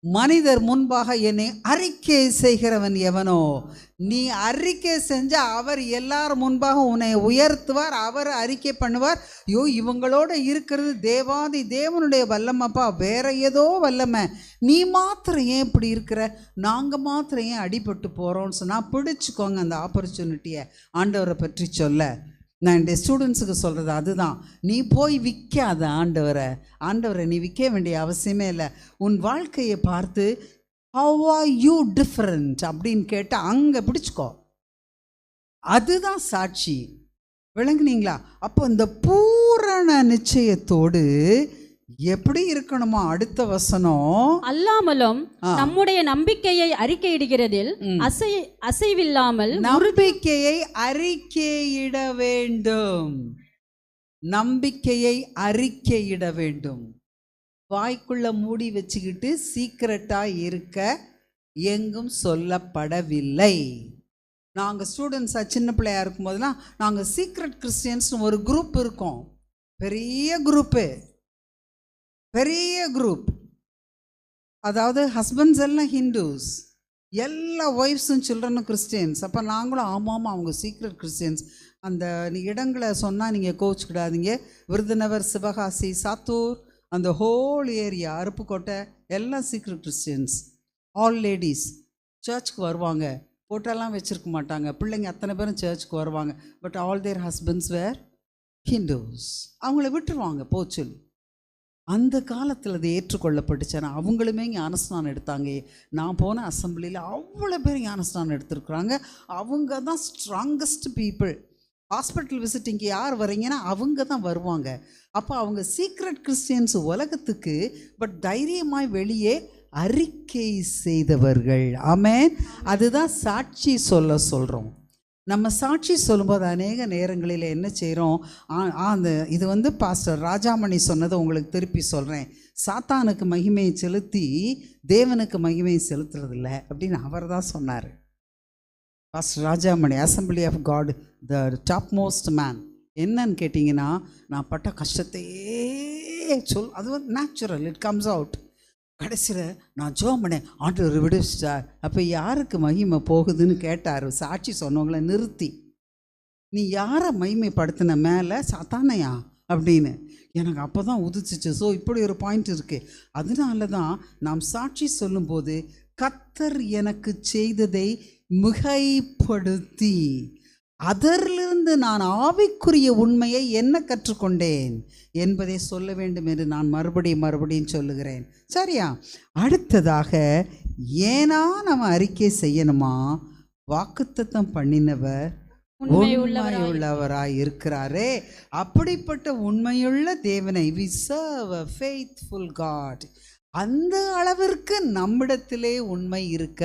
மனிதர் முன்பாக என்னை அறிக்கை செய்கிறவன் எவனோ, நீ அறிக்கை செஞ்சா அவர் எல்லாரும் முன்பாக உன்னை உயர்த்துவார், அவர் அறிக்கை பண்ணுவார். ஐயோ, இவங்களோட இருக்கிறது தேவாதி தேவனுடைய வல்லமப்பா, வேற ஏதோ வல்லமை, நீ மாத்திரம் ஏன் இப்படி இருக்கிற, நாங்கள் மாத்திரம் ஏன் அடிபட்டு போகிறோம்னு சொன்னால் பிடிச்சிக்கோங்க அந்த ஆப்பர்ச்சுனிட்டியை ஆண்டவரை பற்றி சொல்ல. நான் என்னுடைய ஸ்டூடெண்ட்ஸுக்கு சொல்கிறது அதுதான். நீ போய் விற்காத ஆண்டவரை நீ விற்க வேண்டிய அவசியமே இல்லை. உன் வாழ்க்கையை பார்த்து ஹவ் ஆர் யூ டிஃப்ரெண்ட் அப்படின்னு கேட்டால் அங்கே பிடிச்சிக்கோ. அதுதான் சாட்சி. விளங்குனீங்களா? அப்போ இந்த பூரண நிச்சயத்தோடு எப்படி இருக்கணுமா? அடுத்த வசனம், அல்லாமலும் நம்முடைய நம்பிக்கையை அறிக்கையிடுகிறதில் அசைவில்லாமல் நம்பிக்கையை அறிக்கையிட வேண்டும். நம்பிக்கையை அறிக்கையிட வேண்டும். வாய்க்குள்ள மூடி வச்சுக்கிட்டு சீக்கிரட்டா இருக்க எங்கும் சொல்லப்படவில்லை. நாங்கள் ஸ்டூடெண்ட்ஸாக சின்ன பிள்ளையா இருக்கும் போதெல்லாம் நாங்கள் சீக்ரெட் கிறிஸ்டியன்ஸ்னு ஒரு குரூப் இருக்கோம். பெரிய குரூப். அதாவது ஹஸ்பண்ட்ஸ் எல்லாம் ஹிந்துஸ், எல்லா ஒய்ஃப்ஸும் சில்ட்ரனும் கிறிஸ்டியன்ஸ். அப்போ நாங்களும் ஆமாம் அவங்க சீக்ரெட் கிறிஸ்டியன்ஸ். அந்த இடங்களை சொன்னால் நீங்கள் கோச்சிக்கிடாதீங்க. விருதுநகர், சிவகாசி, சாத்தூர், அந்த ஹோல் ஏரியா, அருப்புக்கோட்டை எல்லாம் சீக்ரெட் கிறிஸ்டியன்ஸ். ஆல் லேடிஸ் சர்ச்சுக்கு வருவாங்க, போட்டோலாம் வச்சுருக்க மாட்டாங்க. பிள்ளைங்க அத்தனை பேரும் சர்ச்சுக்கு வருவாங்க. But all their husbands were Hindus. அவங்கள விட்டுருவாங்க போச்சொல்லி. அந்த காலத்தில் அது ஏற்றுக்கொள்ளப்பட்டுச்சுன்னா அவங்களுமே ஞானஸ்நானம் எடுத்தாங்க. நான் போன அசம்பிளியில் அவ்வளோ பேர் ஞானஸ்நானம் எடுத்துருக்குறாங்க. அவங்க தான் ஸ்ட்ராங்கஸ்ட் பீப்புள். ஹாஸ்பிட்டல் விசிட்டிங்க்கு யார் வரீங்கன்னா அவங்க தான் வருவாங்க. அப்போ அவங்க சீக்ரெட் கிறிஸ்டியன்ஸ் உலகத்துக்கு, பட் தைரியமாய் வெளியே அறிக்கை செய்தவர்கள். ஆமென். அதுதான் சாட்சி சொல்கிறோம். நம்ம சாட்சி சொல்லும்போது அநேக நேரங்களில் என்ன செய்கிறோம், அந்த இது பாஸ்டர் ராஜாமணி சொன்னதை உங்களுக்கு திருப்பி சொல்கிறேன். சாத்தானுக்கு மகிமையை செலுத்தி தேவனுக்கு மகிமையை செலுத்துறதில்ல அப்படின்னு அவர் தான் சொன்னார். Pastor Rajamani, assembly of God, the top most man. என்னன்னு கேட்டிங்கன்னா, நான் பட்ட கஷ்டத்தையே அது நேச்சுரல், இட் கம்ஸ் அவுட். கடைசியில் நான் ஜோம் பண்ணேன், ஆண்டவர் விடுவிச்சிட்டார். அப்போ யாருக்கு மகிமை போகுதுன்னு கேட்டார் சாட்சி சொன்னவங்கள நிறுத்தி. நீ யாரை மகிமைப்படுத்தின, மேலே சாத்தானையா அப்படின்னு எனக்கு அப்போ தான் உதிச்சிச்சு. ஸோ இப்படி ஒரு பாயிண்ட் இருக்குது. அதனால தான் நாம் சாட்சி சொல்லும்போது கர்த்தர் எனக்கு செய்ததை மிகைப்படுத்தி அதிலிருந்து நான் ஆவிக்குரிய உண்மையை என்ன கற்றுக்கொண்டேன் என்பதை சொல்ல வேண்டும் என்று நான் மறுபடியும் சொல்லுகிறேன். சரியா? அடுத்ததாக, ஏனா நம்ம அறிக்கை செய்யணுமா? வாக்குத்தத்தம் பண்ணினவர் உண்மையுள்ளவராய் இருக்கிறாரே, அப்படிப்பட்ட உண்மையுள்ள தேவனை, we serve a faithful God. அந்த அளவிற்கு நம்மிடத்திலே உண்மை இருக்க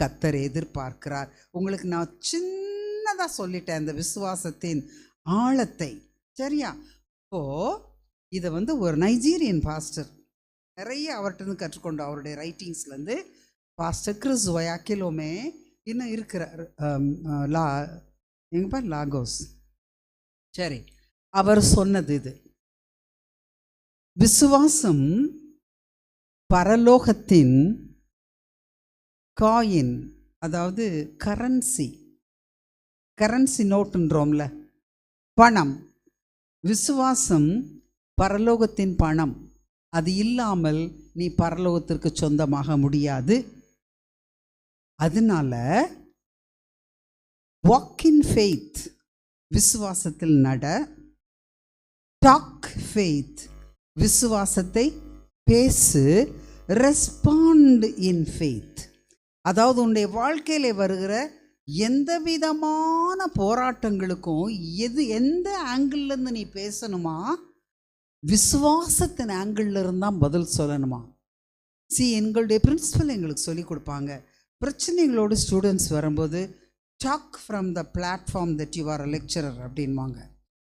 கர்த்தர் எதிர்பார்க்கிறார். உங்களுக்கு நான் சின்னதாக சொல்லிட்டேன் அந்த விசுவாசத்தின் ஆழத்தை. சரியா? இப்போது இதை ஒரு நைஜீரியன் பாஸ்டர், நிறைய அவர்கிட்ட கற்றுக்கொண்டு அவருடைய ரைட்டிங்ஸ்லேருந்து, பாஸ்டர் கிறிஸ் ஒயாக்கிலோமே இன்னும் இருக்கிறார், எங்கப்பா லாகோஸ். சரி, அவர் சொன்னது இது, விசுவாசம் பரலோகத்தின் காயின், அதாவது கரன்சி நோட்டுன்றோம்ல, பணம். விசுவாசம் பரலோகத்தின் பணம். அது இல்லாமல் நீ பரலோகத்திற்கு சொந்தமாக முடியாது. அதனால வாக் இன் ஃபெய்த், விசுவாசத்தில் நட. டாக் ஃபெய்த், விசுவாசத்தை பேசு, ரெஸ்பாண்ட் இன் ஃபெய்த். அதாவது உன்னுடைய வாழ்க்கையில வருகிற எந்த விதமான போராட்டங்களுக்கும் எந்த ஆங்கிள்லேருந்து நீ பேசணுமா, விசுவாசத்தின் ஆங்கிள் இருந்தால் பதில் சொல்லணுமா. எங்களுடைய பிரின்சிபல் எங்களுக்கு சொல்லி கொடுப்பாங்க, பிரச்சனைகளோடு ஸ்டூடெண்ட்ஸ் வரும்போது talk from the platform that you are a lecturer அப்படின்வாங்க.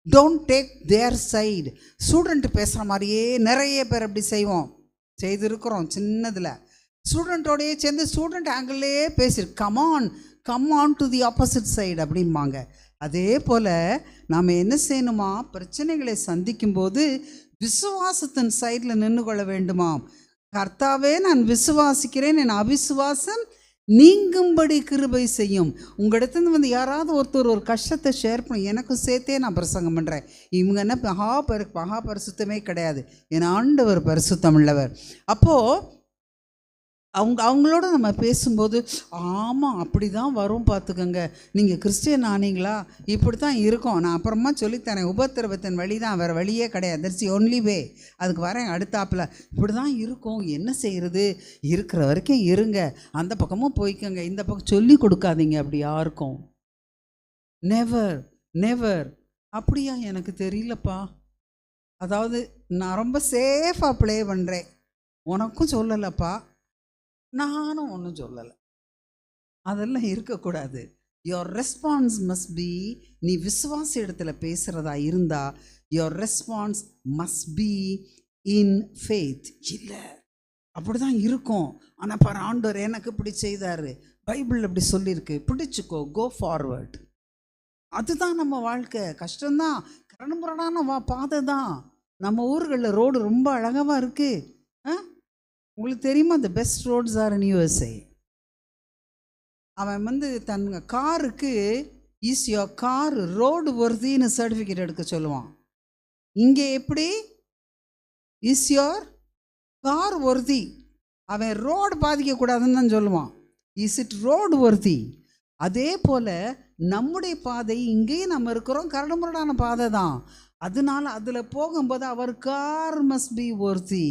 Don't take their side. Student பேசுகிற மாதிரியே நிறைய பேர் அப்படி செய்திருக்கிறோம் சின்னதில். ஸ்டூடெண்ட்டோடையே சேர்ந்து ஸ்டூடெண்ட் ஆங்கிள்லேயே come on to the opposite side அப்படிம்பாங்க. அதே போல் நாம் என்ன செய்யணுமா, பிரச்சனைகளை சந்திக்கும்போது விசுவாசத்தின் சைடில் நின்று கொள்ள வேண்டுமாம். கர்த்தாவே நான் விசுவாசிக்கிறேன், என் அவிசுவாசம் நீங்கும்படி கிருபை செய்யும். உங்களிடத்துலேருந்து வந்து யாராவது ஒருத்தர் ஒரு கஷ்டத்தை ஷேர் பண்ணி எனக்கும் சேர்த்தே நான் பிரசங்கம் பண்ணுறேன். இவங்க என்ன மகா பரிசுத்தமே கிடையாது, என் ஆண்டவர் பரிசுத்தம் உள்ளவர். அப்போது அவங்களோட நம்ம பேசும்போது ஆமாம் அப்படி தான் வரும் பார்த்துக்கோங்க, நீங்கள் கிறிஸ்டியன் ஆனீங்களா, இப்படி தான் இருக்கும், நான் அப்புறமா சொல்லித்தரேன், உபத்திரவத்தின் வழி தான், வேறு வழியே கிடையாது, தட்ஸ் தி ஒன்லி வே, அதுக்கு வரேன் அடுத்தாப்பில், இப்படி தான் இருக்கும், என்ன செய்கிறது, இருக்கிற வரைக்கும் இருங்க, அந்த பக்கமும் போய்க்கோங்க, இந்த பக்கம் சொல்லி கொடுக்காதீங்க அப்படி யாருக்கும். நெவர். அப்படியா, எனக்கு தெரியலப்பா, அதாவது நான் ரொம்ப சேஃபாக ப்ளே பண்ணுறேன், உனக்கும் சொல்லலைப்பா, நானும் ஒன்றும் சொல்லலை, அதெல்லாம் இருக்கக்கூடாது. யோர் ரெஸ்பான்ஸ் மஸ்ட் பி, நீ விசுவாச இடத்துல பேசுகிறதா இருந்தால் your response must be in faith. இல்லை அப்படி தான் இருக்கும், ஆனால் பாரு ஆண்டவர் எனக்கு இப்படி செய்தார், பைபிள் அப்படி சொல்லியிருக்கு, பிடிச்சிக்கோ, கோ ஃபார்வர்ட். அதுதான் நம்ம வாழ்க்கை. கஷ்டம்தான், கரணுமுரடான பாதை தான். நம்ம ஊர்களில் ரோடு ரொம்ப அழகாக இருக்குது. உங்களுக்கு தெரியுமா, the best roads are in USA. அவன் வந்து தன் காருக்கு இஸ் யோர் கார் ரோடு ஒர்தின்னு சர்டிஃபிகேட் எடுக்க சொல்லுவான். இங்கே எப்படி இஸ் யோர் கார் ஒர்தி, அவன் ரோடு பாதிக்கக்கூடாதுன்னு தான் சொல்லுவான். Is it road ஒர்தி? அதே போல் நம்முடைய பாதை, இங்கேயும் நம்ம இருக்கிறோம் கரடுமுரடான பாதை தான், அதனால அதில் போகும்போது அவர் கார் மஸ்ட் பி ஒர்தி.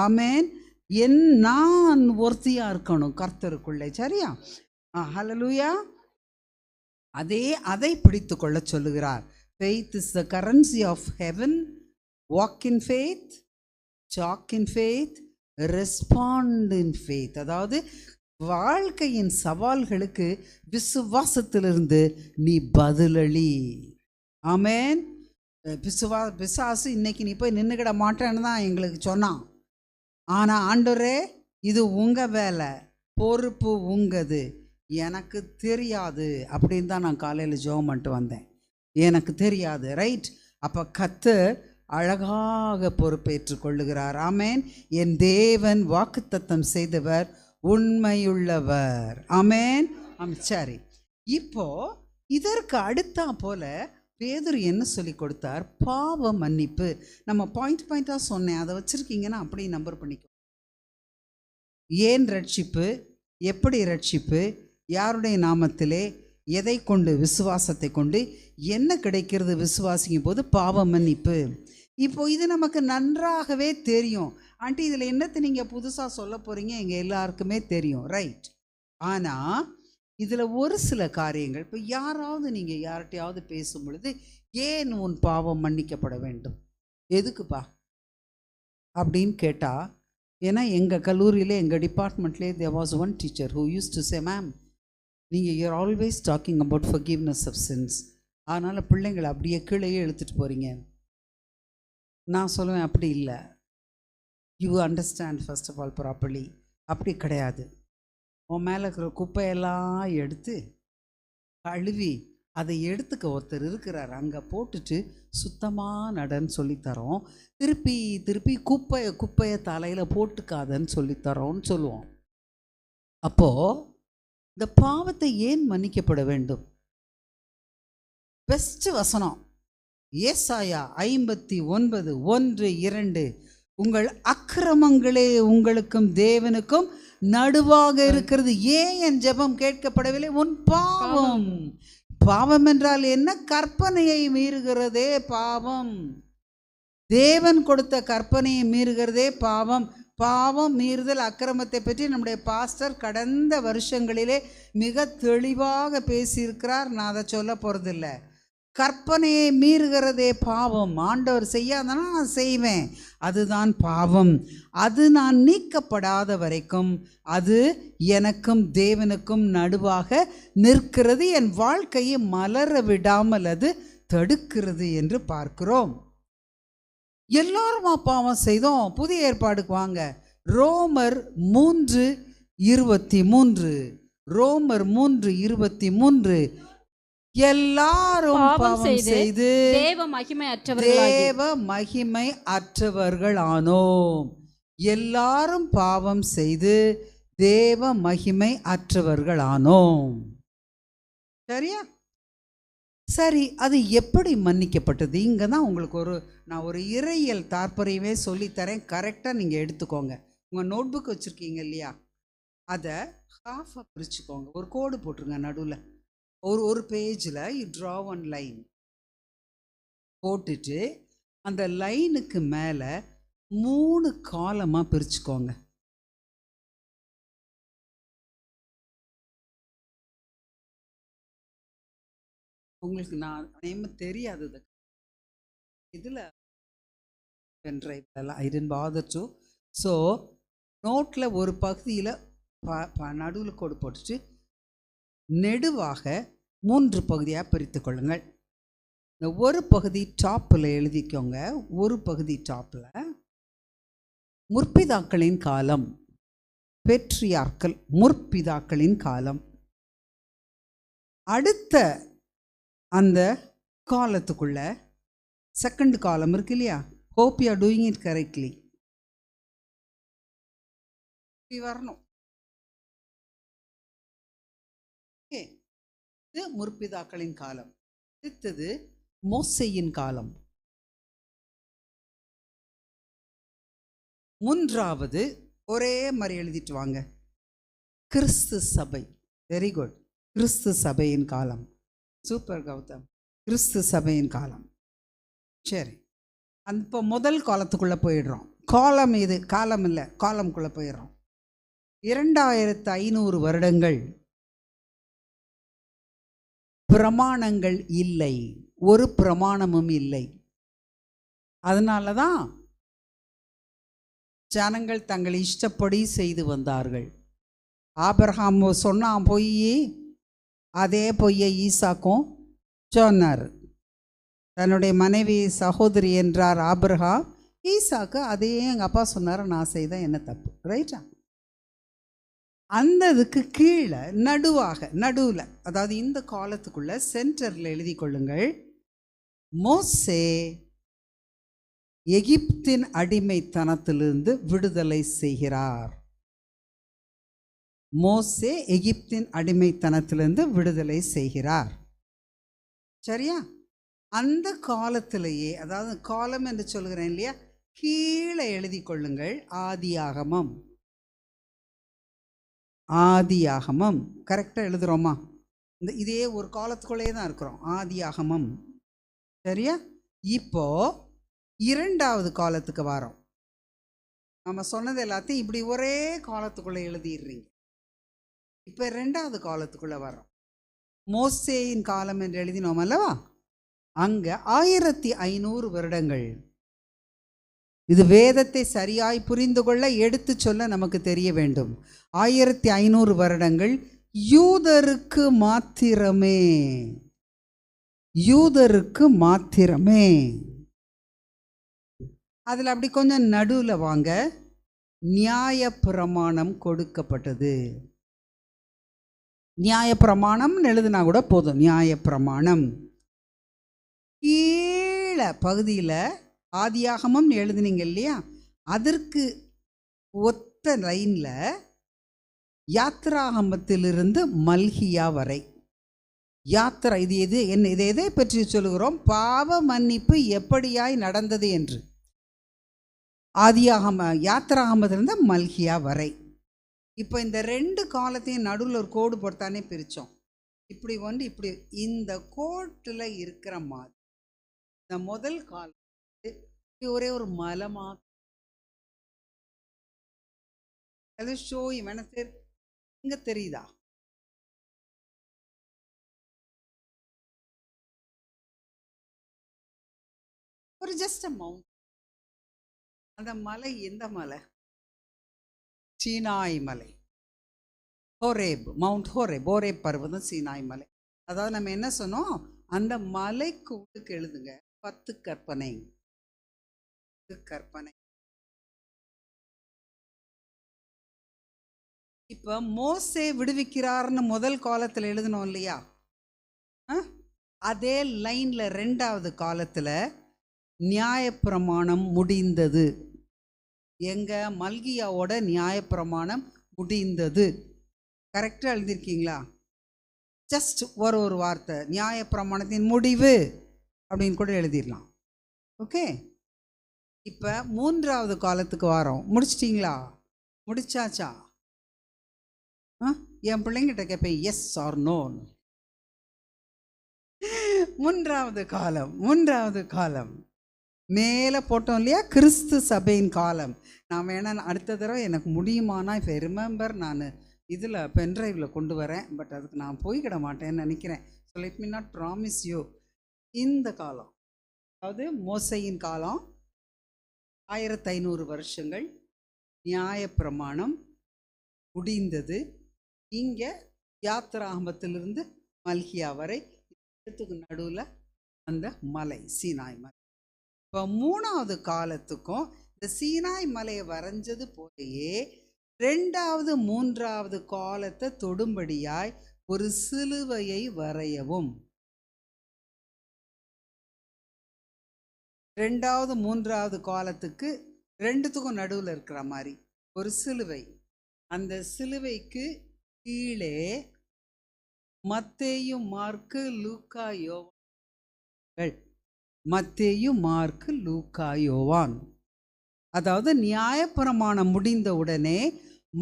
ஆமேன். நான் ஒர்த்தியாக இருக்கணும் கர்த்தருக்குள்ளே, சரியா? ஹல்லேலூயா. அதை பிடித்து கொள்ள சொல்லுகிறார். Faith is the currency of heaven. Walk in faith, talk in faith, respond in faith. அதாவது வாழ்க்கையின் சவால்களுக்கு விசுவாசத்திலிருந்து நீ பதிலளி. ஆமேன். பிசாசு இன்னைக்கு நீ போய் நின்றுக்கிட மாட்டேன்னு தான் எங்களுக்கு சொன்னான். ஆனால் ஆண்டவரே, இது உங்கள் வேலை, பொறுப்பு உங்கது, எனக்கு தெரியாது அப்படின்னு தான் நான் காலையில் ஜெபம் பண்ணிட்டு வந்தேன். எனக்கு தெரியாது, ரைட்? அப்போ கர்த்தர் அழகாக பொறுப்பேற்று கொள்ளுகிறார். ஆமேன். என் தேவன் வாக்குத்தத்தம் செய்தவர் உண்மையுள்ளவர். ஆமேன். சரி, இப்போ இதற்கு அடுத்தா போல பேதுரு என்ன சொல்லி கொடுத்தார்? பாவ மன்னிப்பு. நம்ம பாயிண்டாக சொன்னேன், அதை வச்சுருக்கீங்கன்னா அப்படியே நம்பர் பண்ணிக்கோ. ஏன் ரட்சிப்பு, எப்படி ரட்சிப்பு, யாருடைய நாமத்திலே, எதை கொண்டு, விசுவாசத்தை கொண்டு என்ன கிடைக்கிறது விசுவாசிக்கும் போது? பாவ மன்னிப்பு. இப்போ இது நமக்கு நன்றாகவே தெரியும். ஆண்டி இதில் என்னத்தை நீங்கள் புதுசாக சொல்ல போகிறீங்க, எங்கள் எல்லாருக்குமே தெரியும், ரைட்? ஆனால் இதில் ஒரு சில காரியங்கள், இப்போ யாராவது நீங்கள் யார்கிட்டையாவது பேசும் பொழுது, ஏன் உன் பாவம் மன்னிக்கப்பட வேண்டும், எதுக்குப்பா அப்படின்னு கேட்டால், ஏன்னா எங்கள் கல்லூரியில், எங்கள் டிபார்ட்மெண்ட்லேயே there was one teacher who used to say, ma'am நீங்கள் you're always talking about forgiveness of sins, அதனால் பிள்ளைங்களை அப்படியே கீழேயே இழுத்துட்டு போகிறீங்க. நான் சொல்லுவேன், அப்படி இல்லை, you understand first of all properly. அப்படி கிடையாது. உன் மேலே இருக்கிற குப்பையெல்லாம் எடுத்து கழுவி அதை எடுத்துக்க ஒருத்தர் இருக்கிறார், அங்கே போட்டுட்டு சுத்தமாக நடன்னு சொல்லித்தரோம். திருப்பி குப்பையை தலையில் போட்டுக்காதன்னு சொல்லித்தரோன்னு சொல்லுவோம். அப்போது இந்த பாவத்தை ஏன் மன்னிக்கப்பட வேண்டும்? பெஸ்ட் வசனம் ஏசாயா 59:1-2, உங்கள் அக்கிரமங்களே உங்களுக்கும் தேவனுக்கும் நடுவாக இருக்கிறது. ஏன் என் ஜெபம் கேட்கப்படவில்லை? உன் பாவம். பாவம் என்றால் என்ன? கற்பனையை மீறுகிறதே பாவம். தேவன் கொடுத்த கற்பனையை மீறுகிறதே பாவம். பாவம், மீறுதல், அக்கிரமத்தை பற்றி நம்முடைய பாஸ்டர் கடந்த வருஷங்களிலே மிக தெளிவாக பேசியிருக்கிறார். நான் அதை சொல்ல போகிறதில்ல. கற்பனையை மீறுகிறதே பாவம். ஆண்டவர் செய்யாதனா நான் செய்வேன், அதுதான் பாவம். அது நான் நீக்கப்படாத வரைக்கும் அது எனக்கும் தேவனுக்கும் நடுவாக நிற்கிறது. என் வாழ்க்கையை மலர விடாமல் அது தடுக்கிறது என்று பார்க்கிறோம். எல்லாருமா பாவம் செய்தோம். புதிய ஏற்பாடுக்கு வாங்க. ரோமர் 3:23. ரோமர் 3:23. எல்லாரும் பாவம் செய்து தேவ மகிமை அற்றவர்கள் ஆனோம். எல்லாரும் பாவம் செய்து தேவ மகிமை அற்றவர்கள் ஆனோம். சரியா? சரி, அது எப்படி மன்னிக்கப்பட்டது? இங்கே தான் உங்களுக்கு நான் ஒரு இறையியல் தாற்பயமே சொல்லித்தரேன். கரெக்டாக நீங்கள் எடுத்துக்கோங்க. உங்கள் நோட் புக் வச்சுருக்கீங்க இல்லையா, அதை ஹாஃபாக பிரிச்சுக்கோங்க. ஒரு கோடு போட்டுருங்க நடுவில். ஒரு பேஜில் யூ ட்ரா ஒன் லைன் போட்டுட்டு அந்த லைனுக்கு மேலே 3 காலமாக பிரிச்சுக்கோங்க. உங்களுக்கு நான் நேம் தெரியாது இதில் பென்ட்ரைவ்லாம் ஐ டென்ட் பாதர் டு. ஸோ நோட்டில் ஒரு பகுதியில் நடுவில் கோடு போட்டுட்டு நெடுவாக 3 பகுதியாக பிரித்து கொள்ளுங்கள். இந்த ஒரு பகுதி டாப்பில் எழுதிக்கோங்க. ஒரு பகுதி டாப்பில் முற்பிதாக்களின் காலம், பெட்ரியார்க்கல், முற்பிதாக்களின் காலம். அடுத்த அந்த காலத்துக்குள்ள செகண்ட் காலம் இருக்கு இல்லையா, hope you are doing it correctly. வரணும். இது முற்பிதாக்களின் காலம். அடுத்தது மோசேயின் காலம். மூன்றாவது ஒரே மாதிரி எழுதிட்டு வாங்க, கிறிஸ்து சபை. Very good. கிறிஸ்து சபையின் காலம். சூப்பர் கௌதம். கிறிஸ்து சபையின் காலம். சரி, இப்போ முதல் காலத்துக்குள்ளே போயிடுறோம். காலம் இது, காலம் இல்லை, காலம்குள்ளே போயிடுறோம். 2500 வருடங்கள் பிரமாணங்கள் இல்லை, ஒரு பிரமாணமும் இல்லை. அதனால தான் ஜனங்கள் தங்கள் இஷ்டப்படி செய்து வந்தார்கள். ஆபிரகாம் சொன்னான் பொய், அதே பொய்யை ஈசாக்கும் சொன்னார். தன்னுடைய மனைவி சகோதரி என்றார் ஆபிரகாம். ஈசாக்கு அதே எங்கள் அப்பா சொன்னார், நான் செய்த என்ன தப்பு. ரைட்டா? அந்த இதுக்கு கீழே நடுவில், அதாவது இந்த காலத்துக்குள்ள சென்டரில் எழுதி கொள்ளுங்கள், மோசே எகிப்தின் அடிமைத்தனத்திலிருந்து விடுதலை செய்கிறார். மோசே எகிப்தின் அடிமைத்தனத்திலிருந்து விடுதலை செய்கிறார். சரியா? அந்த காலத்திலேயே, அதாவது காலம் என்று சொல்கிறேன் இல்லையா, கீழே எழுதி கொள்ளுங்கள் ஆதியாகமம். ஆதியாகமம் கரெக்டாக எழுதுகிறோமா? இதே ஒரு காலத்துக்குள்ளே தான் இருக்கிறோம். ஆதியாகமம். சரியா? இப்போ 2வது காலத்துக்கு வரோம். நம்ம சொன்னது எல்லாத்தையும் இப்படி ஒரே காலத்துக்குள்ளே எழுதிடுறீங்க. இப்போ 2வது காலத்துக்குள்ளே வரோம். மோசேயின் காலம் என்று எழுதினோம் அல்லவா? அங்கே 1500 வருடங்கள். இது வேதத்தை சரியாய் புரிந்து கொள்ள, எடுத்து சொல்ல நமக்கு தெரிய வேண்டும். 1500 வருடங்கள் யூதருக்கு மாத்திரமே. யூதருக்கு மாத்திரமே. அதில் அப்படி கொஞ்சம் நடுவில் வாங்க, நியாயப்பிரமாணம் கொடுக்கப்பட்டது. நியாயப்பிரமாணம்னு எழுதுனா கூட போதும். நியாயப்பிரமாணம் கீழே பகுதியில் ஆதியாகமம் எழுதுனீங்க இல்லையா, அதற்கு ஒத்த லைனில் யாத்ராகமத்திலிருந்து மல்கியா வரை. யாத்ரா, இது எதை பற்றி சொல்லுகிறோம்? பாவ மன்னிப்பு எப்படியாய் நடந்தது என்று. யாத்ராகமத்திலிருந்து மல்கியா வரை. இப்போ இந்த 2 காலத்தையும் நடுவில் ஒரு கோடு போட்டானே பிரித்தோம். இப்படி ஒன்று இப்படி இந்த கோட்டில் இருக்கிற மாதிரி இந்த முதல் காலம் ஒரே ஒரு மலமா ஷோ எனக்கு இங்க தெரியுதா? ஒரு ஜஸ்ட் மவுண்ட். அந்த மலை எந்த மலை? சீனாய் மலை, ஹோரேப், மவுண்ட் ஹோரேப். ஹோரேப் பர்வதம் சீனாய் மலை. அதாவது நம்ம என்ன சொன்னோம், அந்த மலைக்கு உள்ளுக்கு எழுதுங்க 10 கற்பனை. கற்பனை. இப்ப மோசே விடுவிக்கிறார்னு முதல் காலத்துல எழுதணும் இல்லையா? அதே லைன்ல 2வது காலத்துல நியாயப்பிரமாணம் முடிந்தது. எங்க? மல்கியாவோட நியாயப்பிரமாணம் முடிந்தது. கரெக்டா எழுதியிருக்கீங்களா? ஜஸ்ட் ஒரு வார்த்தை, நியாயப்பிரமாணத்தின் முடிவு அப்படின்னு கூட எழுதிடலாம். ஓகே. இப்ப 3வது காலத்துக்கு வரோம். முடிச்சிட்டிங்களா? முடிச்சாச்சா? என் பிள்ளைங்கிட்ட கேட்பேன் எஸ் ஆர் நோ. 3வது காலம். 3வது காலம் மேலே போட்டோம் இல்லையா? கிறிஸ்து சபையின் காலம். நான் வேணா அடுத்த தடவை எனக்கு முடியுமானா, இப்போ ரிமெம்பர் நான் இதில் பென்ட்ரைவில் கொண்டு வரேன், பட் அதுக்கு நான் போய்கிட மாட்டேன்னு நினைக்கிறேன். So let me not promise you. இந்த காலம், அதாவது மோசையின் காலம் 1500 வருஷங்கள், நியாயப்பிரமாணம் முடிந்தது. இங்கே யாத்திராகமத்திலிருந்து மல்கியா வரை இடத்துக்கு நடுவில் அந்த மலை சீனாய் மலை. இப்போ 3வது காலத்துக்கும் இந்த சீனாய் மலையை வரைஞ்சது போலயே 2வது 3வது காலத்தை தொடும்படியாய் ஒரு சிலுவையை வரையவும். 2வது 3வது காலத்துக்கு 2த்துக்கும் நடுவில் இருக்கிற மாதிரி ஒரு சிலுவை. அந்த சிலுவைக்கு கீழே மத்தேயு, மார்க்கு, லூக்கா, யோவான். மத்தேயு, மார்க்கு, லூக்கா, யோவான். அதாவது நியாயப்பிரமாணம் முடிந்த உடனே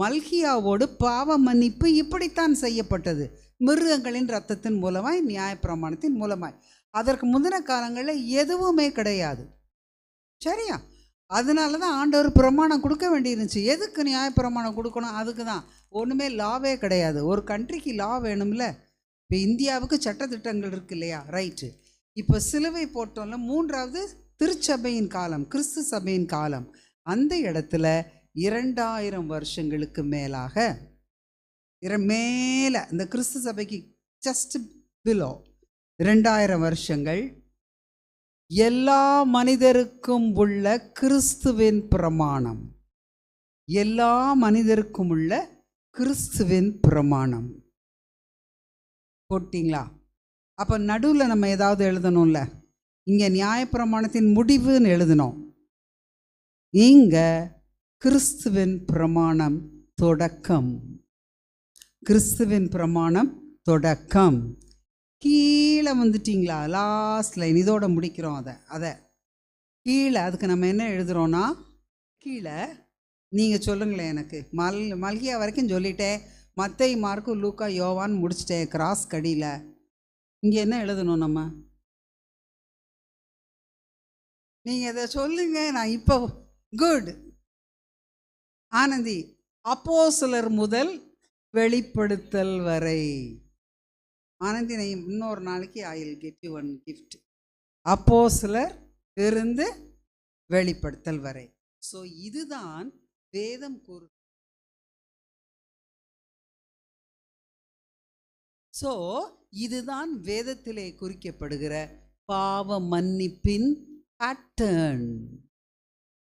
மல்கியாவோடு பாவ மன்னிப்பு இப்படித்தான் செய்யப்பட்டது, மிருகங்களின் இரத்தத்தின் மூலமாய், நியாயப்பிரமாணத்தின் மூலமாய். அதற்கு முந்தின காலங்களில் எதுவுமே கிடையாது. சரியா? அதனால தான் ஆண்டவர் பிரமாணம் கொடுக்க வேண்டியிருந்துச்சு. எதுக்கு நியாயப்பிரமாணம் கொடுக்கணும்? அதுக்கு தான். ஒன்றுமே லாவே கிடையாது. ஒரு கண்ட்ரிக்கு லா வேணும்ல. இப்போ இந்தியாவுக்கு சட்டத்திட்டங்கள் இருக்கு இல்லையா? ரைட்டு. இப்போ சிலுவை போட்டோம்ல, 3வது திருச்சபையின் காலம், கிறிஸ்து சபையின் காலம். அந்த இடத்துல 2000 வருஷங்களுக்கு மேலாக மேலே இந்த கிறிஸ்து சபைக்கு ஜஸ்ட் பிலோ 2000 வருஷங்கள் எல்லா மனிதருக்கும் உள்ள கிறிஸ்துவின் பிரமாணம். எல்லா மனிதருக்கும் உள்ள கிறிஸ்துவின் பிரமாணம் போட்டிங்களா? அப்போ நடுவில் நம்ம ஏதாவது எழுதணும்ல. இங்கே நியாயப்பிரமாணத்தின் முடிவுன்னு எழுதணும். இங்கே கிறிஸ்துவின் பிரமாணம் தொடக்கம். கிறிஸ்துவின் பிரமாணம் தொடக்கம். கீழே வந்துட்டிங்களா? லாஸ்ட் லைன் இதோட முடிக்கிறோம். அதை கீழே அதுக்கு நம்ம என்ன எழுதுகிறோன்னா, கீழே நீங்கள் சொல்லுங்களேன். எனக்கு மல்கியா வரைக்கும் சொல்லிட்டேன், மத்தேயு, மார்க்கு, லூக்கா, யோவான் முடிச்சிட்டேன். கிராஸ் கடியில் இங்கே என்ன எழுதணும் நம்ம? நீங்கள் இதை சொல்லுங்க. நான் இப்போ குட் ஆனந்தி, அப்போஸ்தலர் முதல் வெளிப்படுத்தல் வரை. ஆனந்தி, நான் இன்னொரு நாளைக்கு I will get you one gift. அப்போஸ்தலர் இருந்து வெளிப்படுத்தல் வரை. ஸோ இதுதான் வேதம் கூறு. ஸோ இதுதான் வேதத்திலே குறிக்கப்படுகிற பாவ மன்னிப்பின் பேட்டர்ன்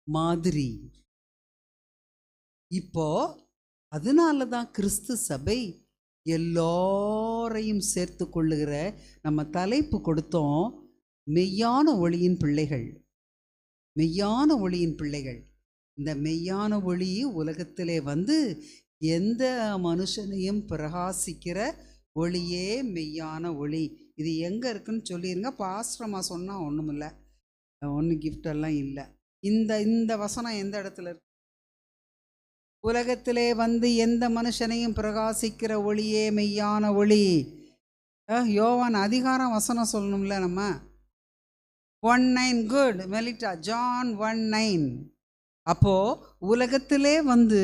மாதிரி. இப்போ அதனால தான் கிறிஸ்து சபை எல்லோரையும் சேர்த்து கொள்ளுகிற, நம்ம தலைப்பு கொடுத்தோம், மெய்யான ஒளியின் பிள்ளைகள். மெய்யான ஒளியின் பிள்ளைகள். இந்த மெய்யான ஒளி உலகத்திலே வந்து எந்த மனுஷனையும் பிரகாசிக்கிற ஒளியே மெய்யான ஒளி. இது எங்கே இருக்குன்னு சொல்லிடுங்க. பாஸ்டர்மா சொன்னால் ஒன்றும் இல்லை, ஒன்றும் கிஃப்டெல்லாம் இல்லை. இந்த வசனம் எந்த இடத்துல இருக்கு? உலகத்திலே வந்து எந்த மனுஷனையும் பிரகாசிக்கிற ஒளியே மெய்யான ஒளி. யோவான் அதிகாரம் வசனம் சொல்லணும்ல நம்ம. 1:9 குட் மெலிட்டா. ஜான் 1:9. அப்போ உலகத்திலே வந்து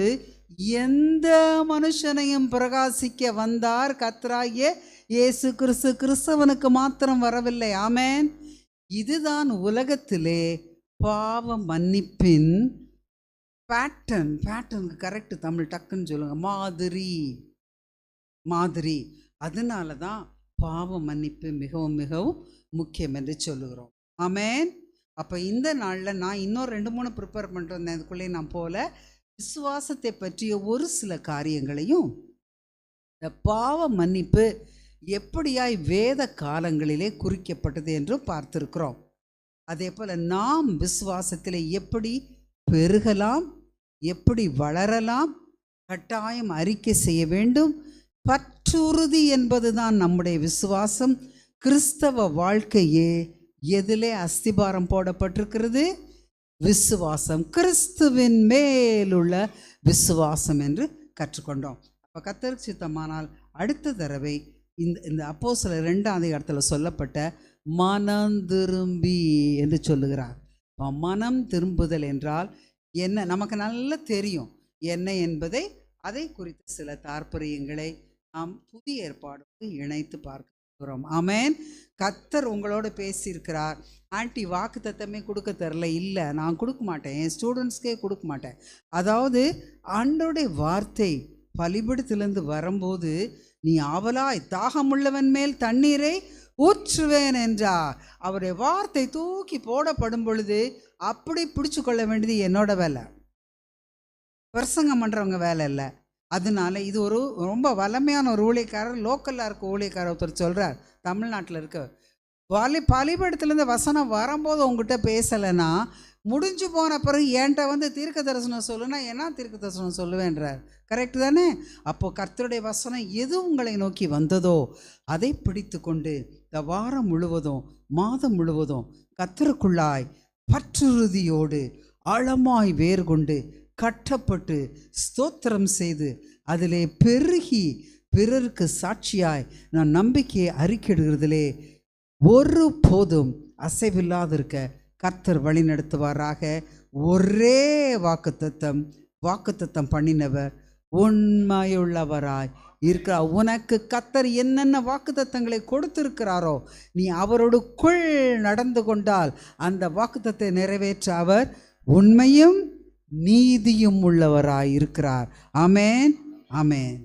எந்த மனுஷனையும் பிரகாசிக்க வந்தார் கர்த்தராகிய இயேசு கிறிஸ்து. கிறிஸ்தவனுக்கு மாத்திரம் வரவில்லை. ஆமென். இதுதான் உலகத்திலே பாவ மன்னிப்பின் பேட்டர்னுக்கு கரெக்ட் தமிழ் டக்குன்னு சொல்லுங்க. மாதிரி. அதனால தான் பாவ மன்னிப்பு மிகவும் மிகவும் முக்கியம் என்று சொல்லுகிறோம். ஆமென். அப்போ இந்த நாளில் நான் இன்னொரு 2-3 ப்ரிப்பேர் பண்ணிட்டு வந்தேன். அதுக்குள்ளே நான் போல விசுவாசத்தை பற்றிய ஒரு சில காரியங்களையும், இந்த பாவ மன்னிப்பு எப்படியாய் வேத காலங்களிலே குறிக்கப்பட்டது என்றும் பார்த்திருக்கிறோம். அதே போல் நாம் விசுவாசத்தில் எப்படி பெருகலாம், எப்படி வளரலாம், கட்டாயம் அறிக்கை செய்ய வேண்டும். பற்றுறுதி என்பதுதான் நம்முடைய விசுவாசம். கிறிஸ்தவ வாழ்க்கையே எதிலே அஸ்திபாரம் போடப்பட்டிருக்கிறது? விசுவாசம். கிறிஸ்துவின் மேலுள்ள விசுவாசம் என்று கற்றுக்கொண்டோம். அப்போ கர்த்தருக்கு சித்தமானால் அடுத்த தடவை இந்த அப்போஸ்தலர் 2ஆம் அதிகாரத்தில் சொல்லப்பட்ட மனம் திரும்பி என்று சொல்லுகிறார். மனம் திரும்புதல் என்றால் என்ன நமக்கு நல்லா தெரியும் என்ன என்பதை, அதை குறித்து சில தாற்பயங்களை நாம் புதிய ஏற்பாடுக்கு இணைத்து பார்க்கிறோம். ஆமென். கர்த்தர் உங்களோட பேசியிருக்கிறார். ஆண்டி வாக்கு தத்தமே கொடுக்க தரல. இல்லை, நான் கொடுக்க மாட்டேன், என் ஸ்டூடெண்ட்ஸ்க்கே கொடுக்க மாட்டேன். அதாவது ஆண்டவருடைய வார்த்தை பலிபீடத்திலிருந்து வரும்போது, நீ ஆவலாய் தாகமுள்ளவன் மேல் தண்ணீரை ஊற்றுவேன் என்றார். அவருடைய வார்த்தை தூக்கி போடப்படும் பொழுது அப்படி பிடிச்சு கொள்ள வேண்டியது என்னோட வேலை, பிரசங்கம் பண்ணுறவங்க வேலை இல்லை. அதனால இது ஒரு ரொம்ப வலிமையான ஒரு ஊழியக்காரர், லோக்கலில் இருக்க ஊழியக்காரர் ஒருத்தர் சொல்கிறார், தமிழ்நாட்டில் இருக்க பலிபீடத்துலேருந்து வசனம் வரும்போது உங்ககிட்ட பேசலைன்னா முடிஞ்சு போன பிறகு என்கிட்ட வந்து தீர்க்க தரிசனம் சொல்லுன்னா என்ன தீர்க்க தரிசனம் சொல்லுவேன்றார். கரெக்டு தானே? அப்போது கர்த்தருடைய வசனம் எது உங்களை நோக்கி வந்ததோ அதை பிடித்து கொண்டு இந்த வாரம் முழுவதும் மாதம் முழுவதும் கர்த்தருக்குள்ளாய் பற்றுறுதியோடு ஆழமாய் வேர் கொண்டு கட்டப்பட்டு ஸ்தோத்திரம் செய்து அதிலே பெருகி பிறருக்கு சாட்சியாய் நான் நம்பிக்கையை அறிக்கையிடுகிறதிலே ஒரு போதும் அசைவில்லாதிருக்க கர்த்தர் வழி நடத்துவாராக. ஒரே வாக்குத்தத்தம் பண்ணினவர் உண்மையுள்ளவராய் இருக்கிறார். உனக்கு கர்த்தர் என்னென்ன வாக்குத்தத்தங்களை கொடுத்திருக்கிறாரோ நீ அவரோடுக்குள் நடந்து கொண்டால் அந்த வாக்குத்தத்தை நிறைவேற்ற அவர் உண்மையும் நீதியும் உள்ளவராய் இருக்கிறார். ஆமென், ஆமென்.